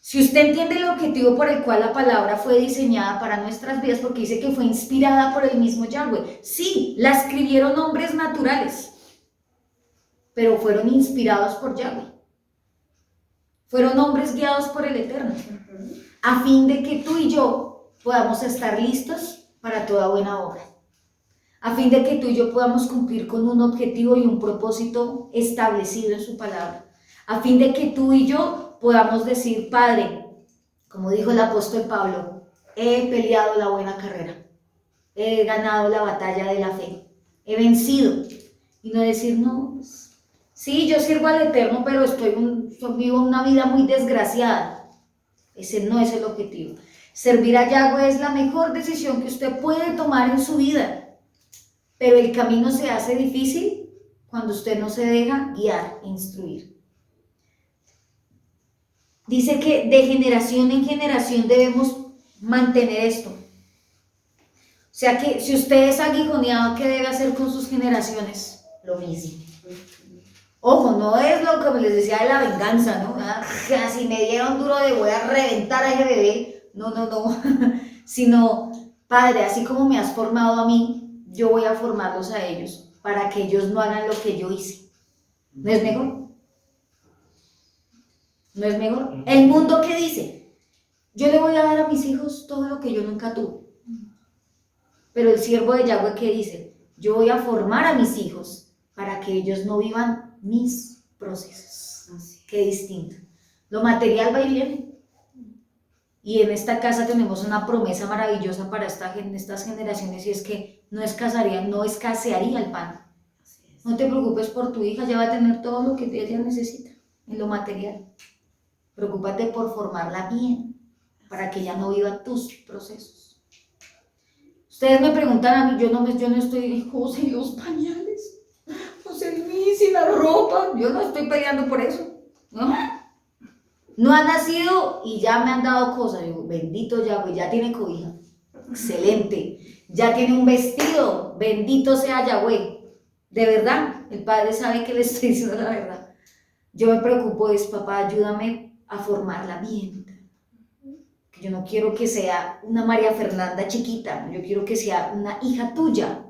Si usted entiende el objetivo por el cual la palabra fue diseñada para nuestras vidas, porque dice que fue inspirada por el mismo Yahweh. Sí, la escribieron hombres naturales, pero fueron inspirados por Yahweh. Fueron hombres guiados por el Eterno, a fin de que tú y yo podamos estar listos para toda buena obra. A fin de que tú y yo podamos cumplir con un objetivo y un propósito establecido en su palabra. A fin de que tú y yo podamos decir, Padre, como dijo el apóstol Pablo, he peleado la buena carrera, he ganado la batalla de la fe, he vencido. Y no decir, no, pues, sí, yo sirvo al Eterno, pero vivo una vida muy desgraciada. Ese no es el objetivo. Servir a Yahweh es la mejor decisión que usted puede tomar en su vida, pero el camino se hace difícil cuando usted no se deja guiar e instruir. Dice que de generación en generación debemos mantener esto. O sea que si usted es aguijoneado, ¿qué debe hacer con sus generaciones? Lo mismo. Ojo, no es lo que les decía de la venganza, ¿no? Si me dieron duro de voy a reventar a ese bebé. No. Sino, Padre, así como me has formado a mí, yo voy a formarlos a ellos para que ellos no hagan lo que yo hice. ¿No es mejor? ¿No es mejor? El mundo, ¿qué dice? Yo le voy a dar a mis hijos todo lo que yo nunca tuve. Pero el siervo de Yahweh, ¿qué dice? Yo voy a formar a mis hijos para que ellos no vivan mis procesos. Qué distinto. Lo material va y viene. Y en esta casa tenemos una promesa maravillosa para estas generaciones, y es que no escasearía el pan. No te preocupes por tu hija, ya va a tener todo lo que ella necesita en lo material. Preocúpate por formarla bien, para que ella no viva tus procesos. Ustedes me preguntan a mí, yo no estoy, José, y los pañales, José Luis, y la ropa, yo no estoy peleando por eso, no ha nacido y ya me han dado cosas. Yo digo, bendito Yahweh, ya tiene cobija, excelente, ya tiene un vestido, bendito sea Yahweh. De verdad, el Padre sabe que le estoy diciendo la verdad. Yo me preocupo, papá, ayúdame a formarla bien. Yo no quiero que sea una María Fernanda chiquita, yo quiero que sea una hija tuya.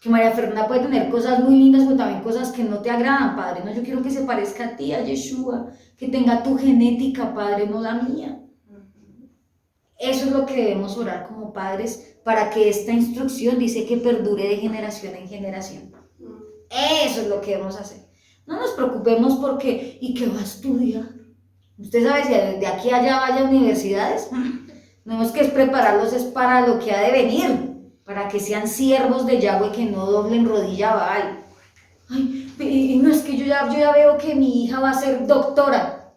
Que María Fernanda puede tener cosas muy lindas, pero también cosas que no te agradan, Padre. No, yo quiero que se parezca a ti, a Yeshua, que tenga tu genética, Padre, no la mía. Eso es lo que debemos orar como padres, para que esta instrucción dice que perdure de generación en generación. Eso es lo que debemos hacer. No nos preocupemos porque, ¿y qué va a estudiar? Usted sabe si de aquí a allá vaya a universidades, tenemos que prepararlos es para lo que ha de venir, para que sean siervos de Yahweh, que no doblen rodilla a Baal. Ay, y no es que yo ya veo que mi hija va a ser doctora.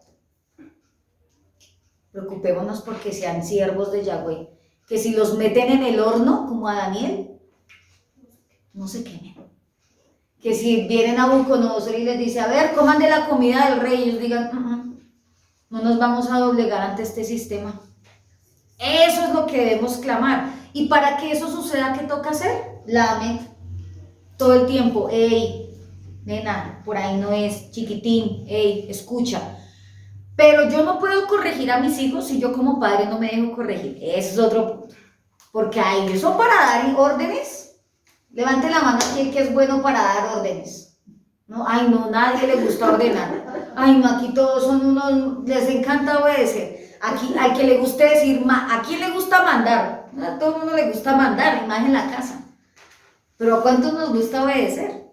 Preocupémonos porque sean siervos de Yahweh, que si los meten en el horno, como a Daniel, no se quemen. Que si vienen a Nabucodonosor y les dice, a ver, coman de la comida del rey, ellos digan, no nos vamos a doblegar ante este sistema. Eso es lo que debemos clamar. Y para que eso suceda, ¿qué toca hacer? Lamed. Todo el tiempo, hey, nena, por ahí no es, chiquitín, hey, escucha. Pero yo no puedo corregir a mis hijos si yo como padre no me dejo corregir. Ese es otro punto. Porque a ellos son para dar órdenes. Levante la mano aquí el que es bueno para dar órdenes. No, ay, no, nadie le gusta ordenar. Ay, no, aquí todos son unos, les encanta obedecer. Aquí, al que le guste decir, ¿a quién le gusta mandar? A todo el mundo le gusta mandar, más en la casa. Pero ¿a cuántos nos gusta obedecer?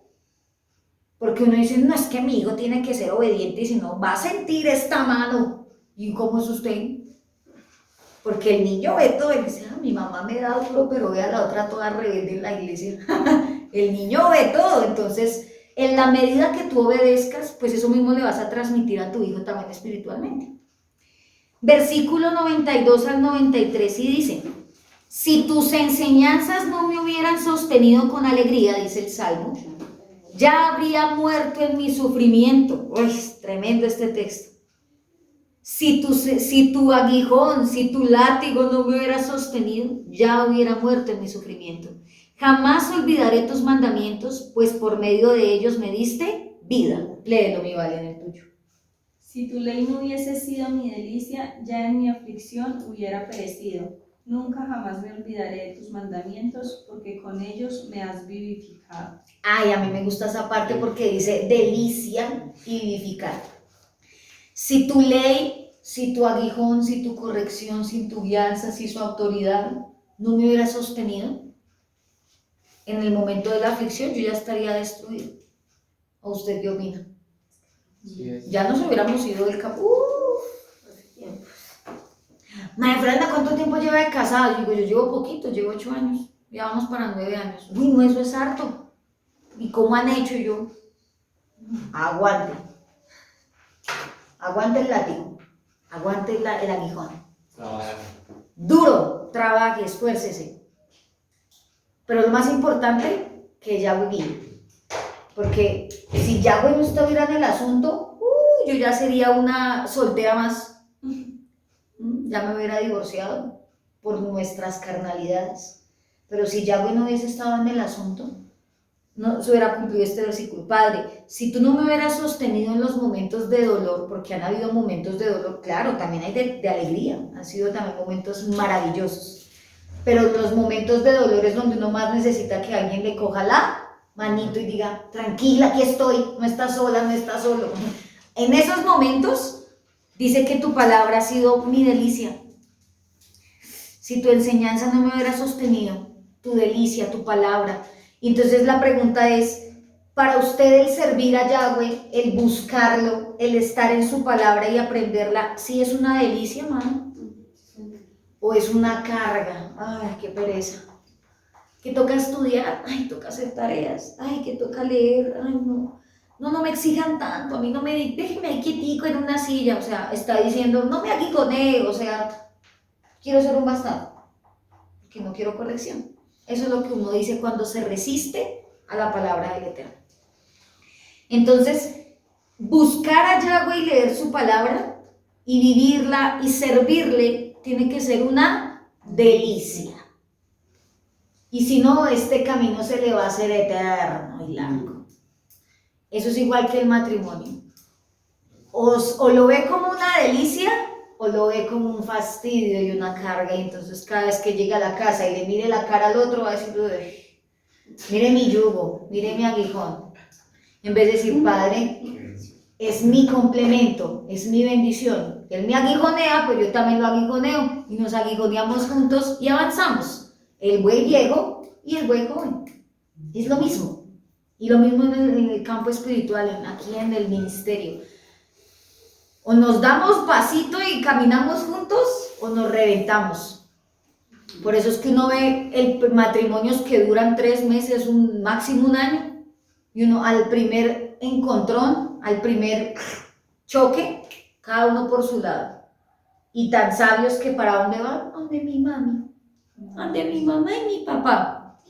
Porque uno dice, no, es que mi hijo tiene que ser obediente, y si no, va a sentir esta mano. ¿Y cómo es usted? Porque el niño ve todo y dice, mi mamá me da duro, pero ve a la otra toda rebelde en la iglesia. El niño ve todo, entonces, en la medida que tú obedezcas, pues eso mismo le vas a transmitir a tu hijo también espiritualmente. Versículo 92 al 93 y dice, si tus enseñanzas no me hubieran sostenido con alegría, dice el Salmo, ya habría muerto en mi sufrimiento. Uy, tremendo este texto. Si tu aguijón, si tu látigo no me hubiera sostenido, ya hubiera muerto en mi sufrimiento. Jamás olvidaré tus mandamientos, pues por medio de ellos me diste vida. Léelo, mi Vale, en el tuyo. Si tu ley no hubiese sido mi delicia, ya en mi aflicción hubiera perecido. Nunca jamás me olvidaré de tus mandamientos, porque con ellos me has vivificado. Ay, a mí me gusta esa parte porque dice delicia y vivificar. Si tu ley, si tu aguijón, si tu corrección, si tu guianza, si su autoridad no me hubiera sostenido, en el momento de la aflicción yo ya estaría destruido. ¿O usted qué opina? Sí, Ya nos hubiéramos ido del campo. Hace tiempo. María Fernanda, ¿cuánto tiempo lleva de casada? Yo digo, yo llevo poquito, llevo 8 años. Ya vamos para 9 años. Uy, no, eso es harto. ¿Y cómo han hecho? Y yo, aguante. Aguante el látigo. Aguante el aguijón. duro, trabaje, esfuércese. Pero lo más importante, que Yahweh guíe. Porque si Yahweh no estuviera en el asunto, yo ya sería una soltera más. Ya me hubiera divorciado por nuestras carnalidades. Pero si Yahweh no hubiese estado en el asunto, no se hubiera cumplido este versículo. Padre, si tú no me hubieras sostenido en los momentos de dolor, porque han habido momentos de dolor, claro, también hay de alegría, han sido también momentos maravillosos, pero los momentos de dolor es donde uno más necesita que alguien le coja la manito y diga, tranquila, aquí estoy, no estás sola, no estás solo. En esos momentos, dice que tu palabra ha sido mi delicia. Si tu enseñanza no me hubiera sostenido, tu delicia, tu palabra. Entonces la pregunta es, para usted el servir a Yahweh, el buscarlo, el estar en su palabra y aprenderla, ¿sí es una delicia, mano? ¿O es una carga? Ay, qué pereza. Que toca estudiar, ay, toca hacer tareas, ay, que toca leer, ay, no. No me exijan tanto, a mí no me, déjeme ahí quietico en una silla, o sea, está diciendo, no me aguijonee, o sea, quiero ser un bastardo, porque no quiero corrección. Eso es lo que uno dice cuando se resiste a la palabra del Eterno. Entonces, buscar a Yahweh y leer su palabra y vivirla y servirle tiene que ser una delicia. Y si no, este camino se le va a hacer eterno y largo. Eso es igual que el matrimonio. O lo ve como una delicia o lo ve como un fastidio y una carga, y entonces cada vez que llega a la casa y le mire la cara al otro va a decir, mire mi yugo, mire mi aguijón. En vez de decir, Padre, es mi complemento, es mi bendición. Él me aguijonea, pues yo también lo aguijoneo y nos aguijoneamos juntos y avanzamos. El buey viejo y el buey joven. Es lo mismo. Y lo mismo en el campo espiritual, aquí en el ministerio. O nos damos pasito y caminamos juntos o nos reventamos. Por eso es que uno ve matrimonios que duran 3 meses, máximo un año, y uno al primer encontrón, al primer choque, cada uno por su lado. Y tan sabios que ¿para dónde van? Donde mi mami, donde mi mamá y mi papá.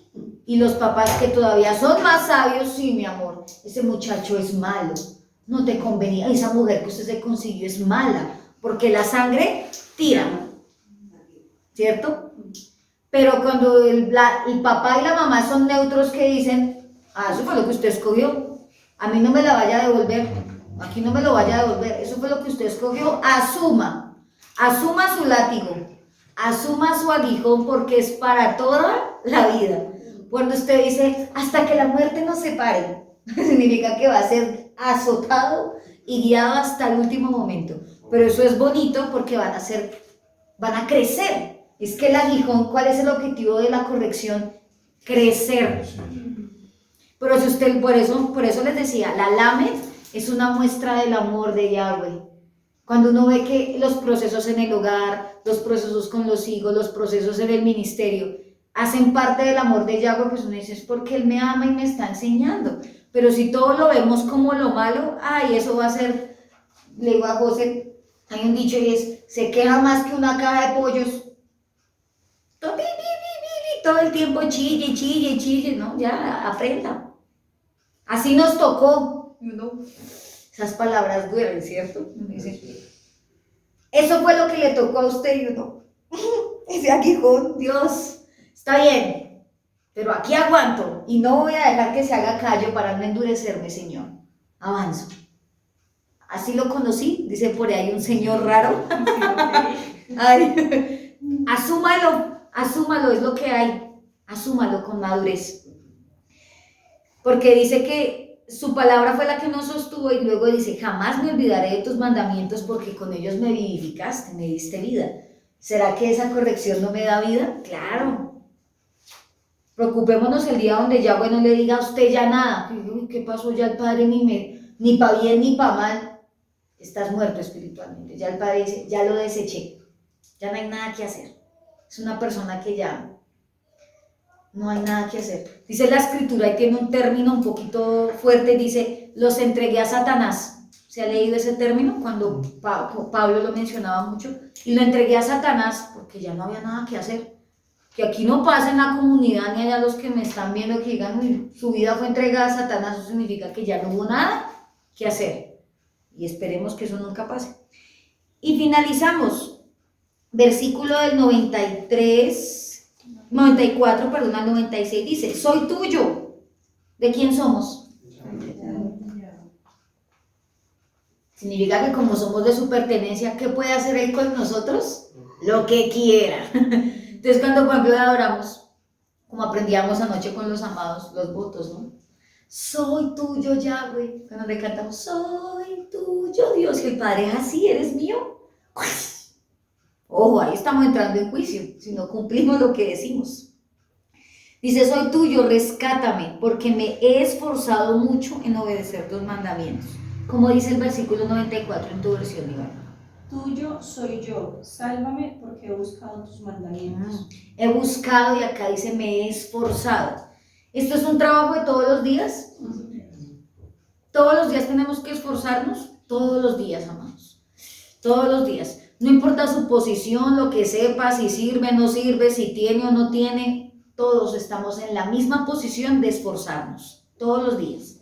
Y los papás que todavía son más sabios, sí, mi amor, ese muchacho es malo. No te convenía, esa mujer que usted se consiguió es mala, porque la sangre tira, ¿cierto? Pero cuando el papá y la mamá son neutros, que dicen, eso fue lo que usted escogió, a mí no me la vaya a devolver, aquí no me lo vaya a devolver, eso fue lo que usted escogió, asuma su látigo, asuma su aguijón, porque es para toda la vida. Cuando usted dice, hasta que la muerte nos separe, significa que va a ser azotado y guiado hasta el último momento. Pero eso es bonito porque van a crecer. Es que el aguijón, ¿cuál es el objetivo de la corrección? Crecer. Pero si usted, por eso les decía, la Lamed es una muestra del amor de Yahweh. Cuando uno ve que los procesos en el hogar, los procesos con los hijos, los procesos en el ministerio, hacen parte del amor de Yahweh, pues uno dice, es porque Él me ama y me está enseñando. Pero si todo lo vemos como lo malo, eso va a ser, le digo a José, hay un dicho y es, se queja más que una caja de pollos. Todo el tiempo chille, ¿no? Ya, aprenda. Así nos tocó. Esas palabras duelen, ¿cierto? Dice, eso fue lo que le tocó a usted y uno, ese aguijón, Dios, está bien, pero aquí aguanto y no voy a dejar que se haga callo para no endurecerme, Señor. Avanzo. Así lo conocí, dice por ahí un señor raro. Ay, asúmalo, es lo que hay. Asúmalo con madurez. Porque dice que su palabra fue la que nos sostuvo y luego dice, jamás me olvidaré de tus mandamientos porque con ellos me vivificaste, me diste vida. ¿Será que esa corrección no me da vida? Claro. Preocupémonos el día donde Yahweh no le diga a usted ya nada. ¿Qué pasó? Ya el Padre ni para bien ni para mal. Estás muerto espiritualmente. Ya el Padre dice, ya lo deseché. Ya no hay nada que hacer. Es una persona que ya no hay nada que hacer. Dice la escritura y tiene un término un poquito fuerte, dice, los entregué a Satanás. ¿Se ha leído ese término? Cuando Pablo lo mencionaba mucho. Y lo entregué a Satanás porque ya no había nada que hacer. Que aquí no pasa en la comunidad ni allá los que me están viendo que digan, "Uy, su vida fue entregada a Satanás", eso significa que ya no hubo nada que hacer. Y esperemos que eso nunca pase. Y finalizamos. Versículo del 94, perdón, al 96 dice, soy tuyo. ¿De quién somos? Significa que como somos de su pertenencia, ¿qué puede hacer Él con nosotros? Lo que quiera. Entonces cuando por ejemplo adoramos, como aprendíamos anoche con los amados, los votos, ¿no? Soy tuyo, Yahweh. Cuando le cantamos, soy tuyo, Dios, que el Padre es así, eres mío. Ojo, ahí estamos entrando en juicio, si no cumplimos lo que decimos. Dice, soy tuyo, rescátame, porque me he esforzado mucho en obedecer tus mandamientos. Como dice el versículo 94 en tu versión, Iván. Tuyo soy yo, sálvame porque he buscado tus mandamientos. He buscado y acá dice me he esforzado. ¿Esto es un trabajo de todos los días? Todos los días tenemos que esforzarnos, todos los días, amados. Todos los días. No importa su posición, lo que sepa, si sirve o no sirve, si tiene o no tiene, todos estamos en la misma posición de esforzarnos, todos los días.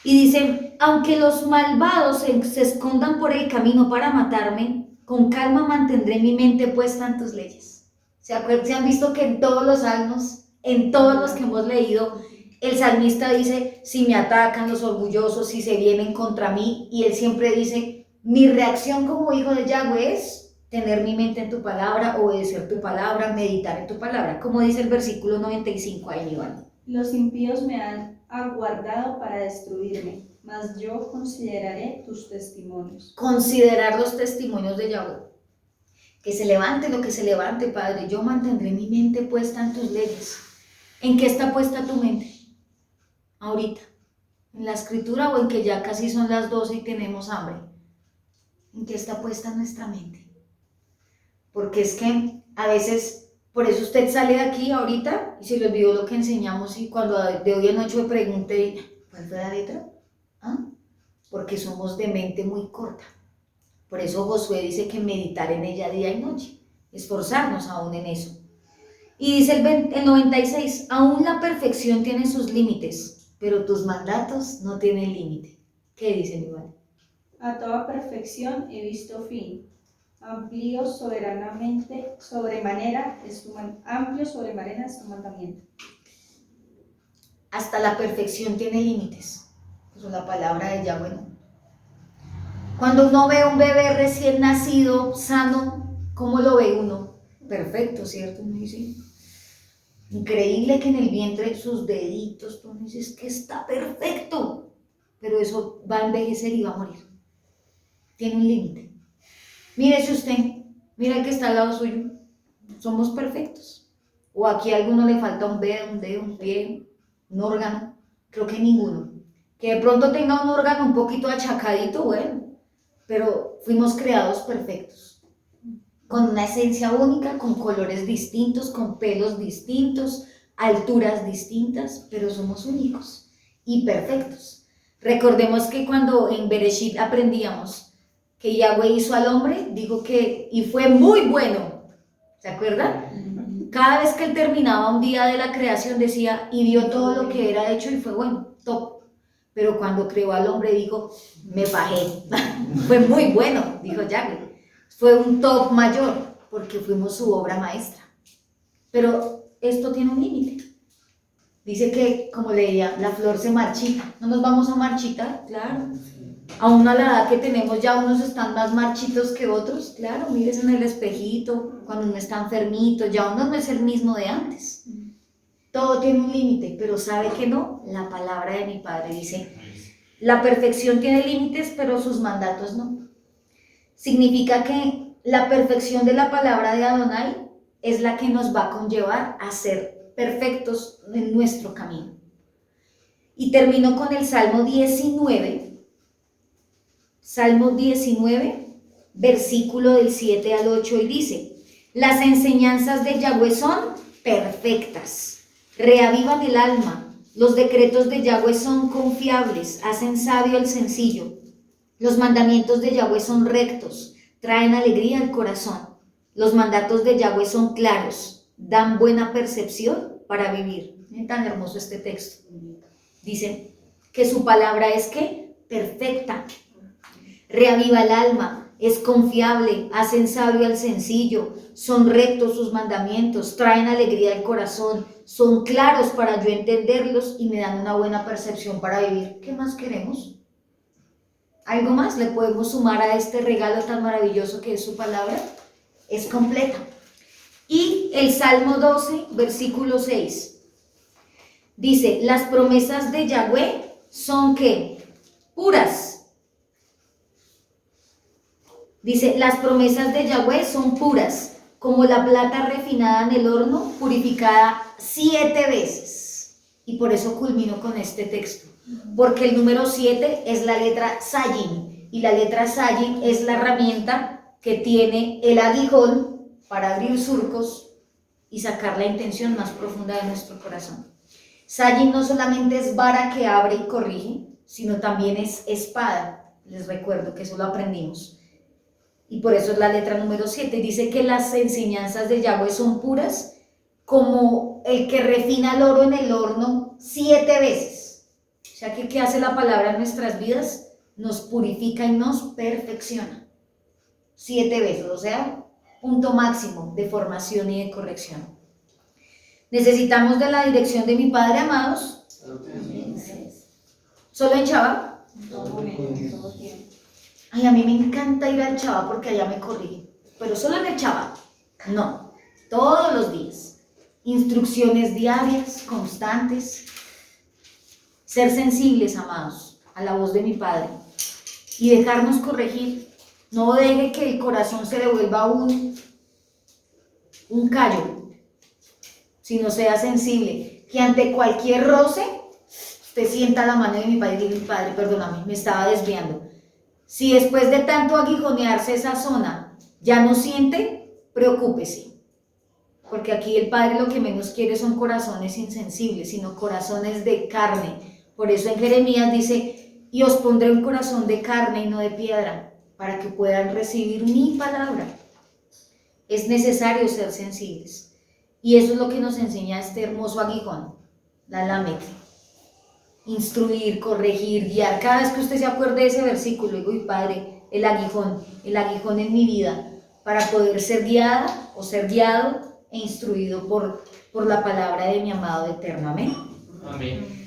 Y dice, aunque los malvados se escondan por el camino para matarme, con calma mantendré mi mente puesta en tus leyes. ¿Se han visto que en todos los salmos, en todos los que hemos leído, el salmista dice, si me atacan los orgullosos, si se vienen contra mí, y él siempre dice, mi reacción como hijo de Yahweh es tener mi mente en tu palabra, obedecer tu palabra, meditar en tu palabra, como dice el versículo 95 ahí, Iván. Los impíos me han aguardado para destruirme, mas yo consideraré tus testimonios. Considerar los testimonios de Yahweh. Que se levante lo que se levante, Padre, yo mantendré mi mente puesta en tus leyes. ¿En qué está puesta tu mente? Ahorita. ¿En la escritura o en que ya casi son las 12 y tenemos hambre? ¿En qué está puesta nuestra mente? Porque es que a veces, por eso usted sale de aquí ahorita y se le olvidó lo que enseñamos y cuando de hoy en noche me pregunte, ¿cuál fue la letra? ¿Ah? Porque somos de mente muy corta. Por eso Josué dice que meditar en ella día y noche, esforzarnos aún en eso. Y dice el 96, aún la perfección tiene sus límites, pero tus mandatos no tienen límite. ¿Qué dice mi madre? A toda perfección he visto fin. Amplio sobremanera es tu mandamiento. Hasta la perfección tiene límites. Eso la palabra de Yahweh no. Cuando uno ve a un bebé recién nacido, sano, ¿cómo lo ve uno? Perfecto, ¿cierto? Uno dice, increíble que en el vientre sus deditos, tú dices que está perfecto, pero eso va a envejecer y va a morir. Tiene un límite. Mírese usted, mira el que está al lado suyo, somos perfectos. O aquí a alguno le falta un dedo, un pie, un órgano, creo que ninguno. Que de pronto tenga un órgano un poquito achacadito, bueno, pero fuimos creados perfectos, con una esencia única, con colores distintos, con pelos distintos, alturas distintas, pero somos únicos y perfectos. Recordemos que cuando en Bereshit aprendíamos que Yahweh hizo al hombre, dijo que, y fue muy bueno, ¿se acuerdan? Cada vez que él terminaba un día de la creación decía, y vio todo lo que era hecho y fue bueno, top. Pero cuando creó al hombre dijo, me bajé, fue muy bueno, dijo Yahweh. Fue un top mayor, porque fuimos su obra maestra. Pero esto tiene un límite. Dice que, como leía, la flor se marchita. ¿No nos vamos a marchitar? Claro. Aún a la edad que tenemos ya unos están más marchitos que otros. Claro, mires en el espejito, cuando uno está enfermito, ya uno no es el mismo de antes. Todo tiene un límite, pero ¿sabe que no? La palabra de mi Padre dice, la perfección tiene límites, pero sus mandatos no. Significa que la perfección de la palabra de Adonai es la que nos va a conllevar a ser perfectos en nuestro camino. Y termino con el Salmo 19, versículo del 7 al 8, y dice, las enseñanzas de Yahweh son perfectas, reavivan el alma, los decretos de Yahweh son confiables, hacen sabio al sencillo. Los mandamientos de Yahweh son rectos, traen alegría al corazón. Los mandatos de Yahweh son claros, dan buena percepción para vivir. Miren tan hermoso este texto. Dice que su palabra es ¿qué? Perfecta, reaviva el alma, es confiable, hacen sabio al sencillo, son rectos sus mandamientos, traen alegría al corazón, son claros para yo entenderlos y me dan una buena percepción para vivir. ¿Qué más queremos? ¿Algo más le podemos sumar a este regalo tan maravilloso que es su palabra? Es completa. Y el Salmo 12, versículo 6, dice, las promesas de Yahweh son ¿qué? Puras. Dice, las promesas de Yahweh son puras, como la plata refinada en el horno, purificada 7 veces. Y por eso culmino con este texto, porque el número 7 es la letra Sayin, y la letra Sayin es la herramienta que tiene el aguijón para abrir surcos y sacar la intención más profunda de nuestro corazón. Sayin no solamente es vara que abre y corrige, sino también es espada. Les recuerdo que eso lo aprendimos. Y por eso es la letra número 7. Dice que las enseñanzas de Yahweh son puras, como el que refina el oro en el horno 7 veces. O sea que ¿qué hace la palabra en nuestras vidas? Nos purifica y nos perfecciona. 7 veces, o sea, punto máximo de formación y de corrección. Necesitamos de la dirección de mi Padre, amados. ¿Solo en Chava? Todo momento, todo tiempo. Ay, a mí me encanta ir al Chava porque allá me corrigen. Pero solo en el Chava. No, todos los días. Instrucciones diarias, constantes. Ser sensibles, amados, a la voz de mi Padre. Y dejarnos corregir. No deje que el corazón se le vuelva un callo, sino sea sensible. Que ante cualquier roce, usted sienta la mano de mi Padre y diga, mi Padre, perdóname, me estaba desviando. Si después de tanto aguijonearse esa zona ya no siente, preocúpese. Porque aquí el Padre lo que menos quiere son corazones insensibles, sino corazones de carne. Por eso en Jeremías dice, y os pondré un corazón de carne y no de piedra, para que puedan recibir mi palabra. Es necesario ser sensibles. Y eso es lo que nos enseña este hermoso aguijón, la Lamed. Instruir, corregir, guiar. Cada vez que usted se acuerde de ese versículo, digo, Padre, el aguijón en mi vida, para poder ser guiada o ser guiado e instruido por la palabra de mi amado eterno. Amén. Amén.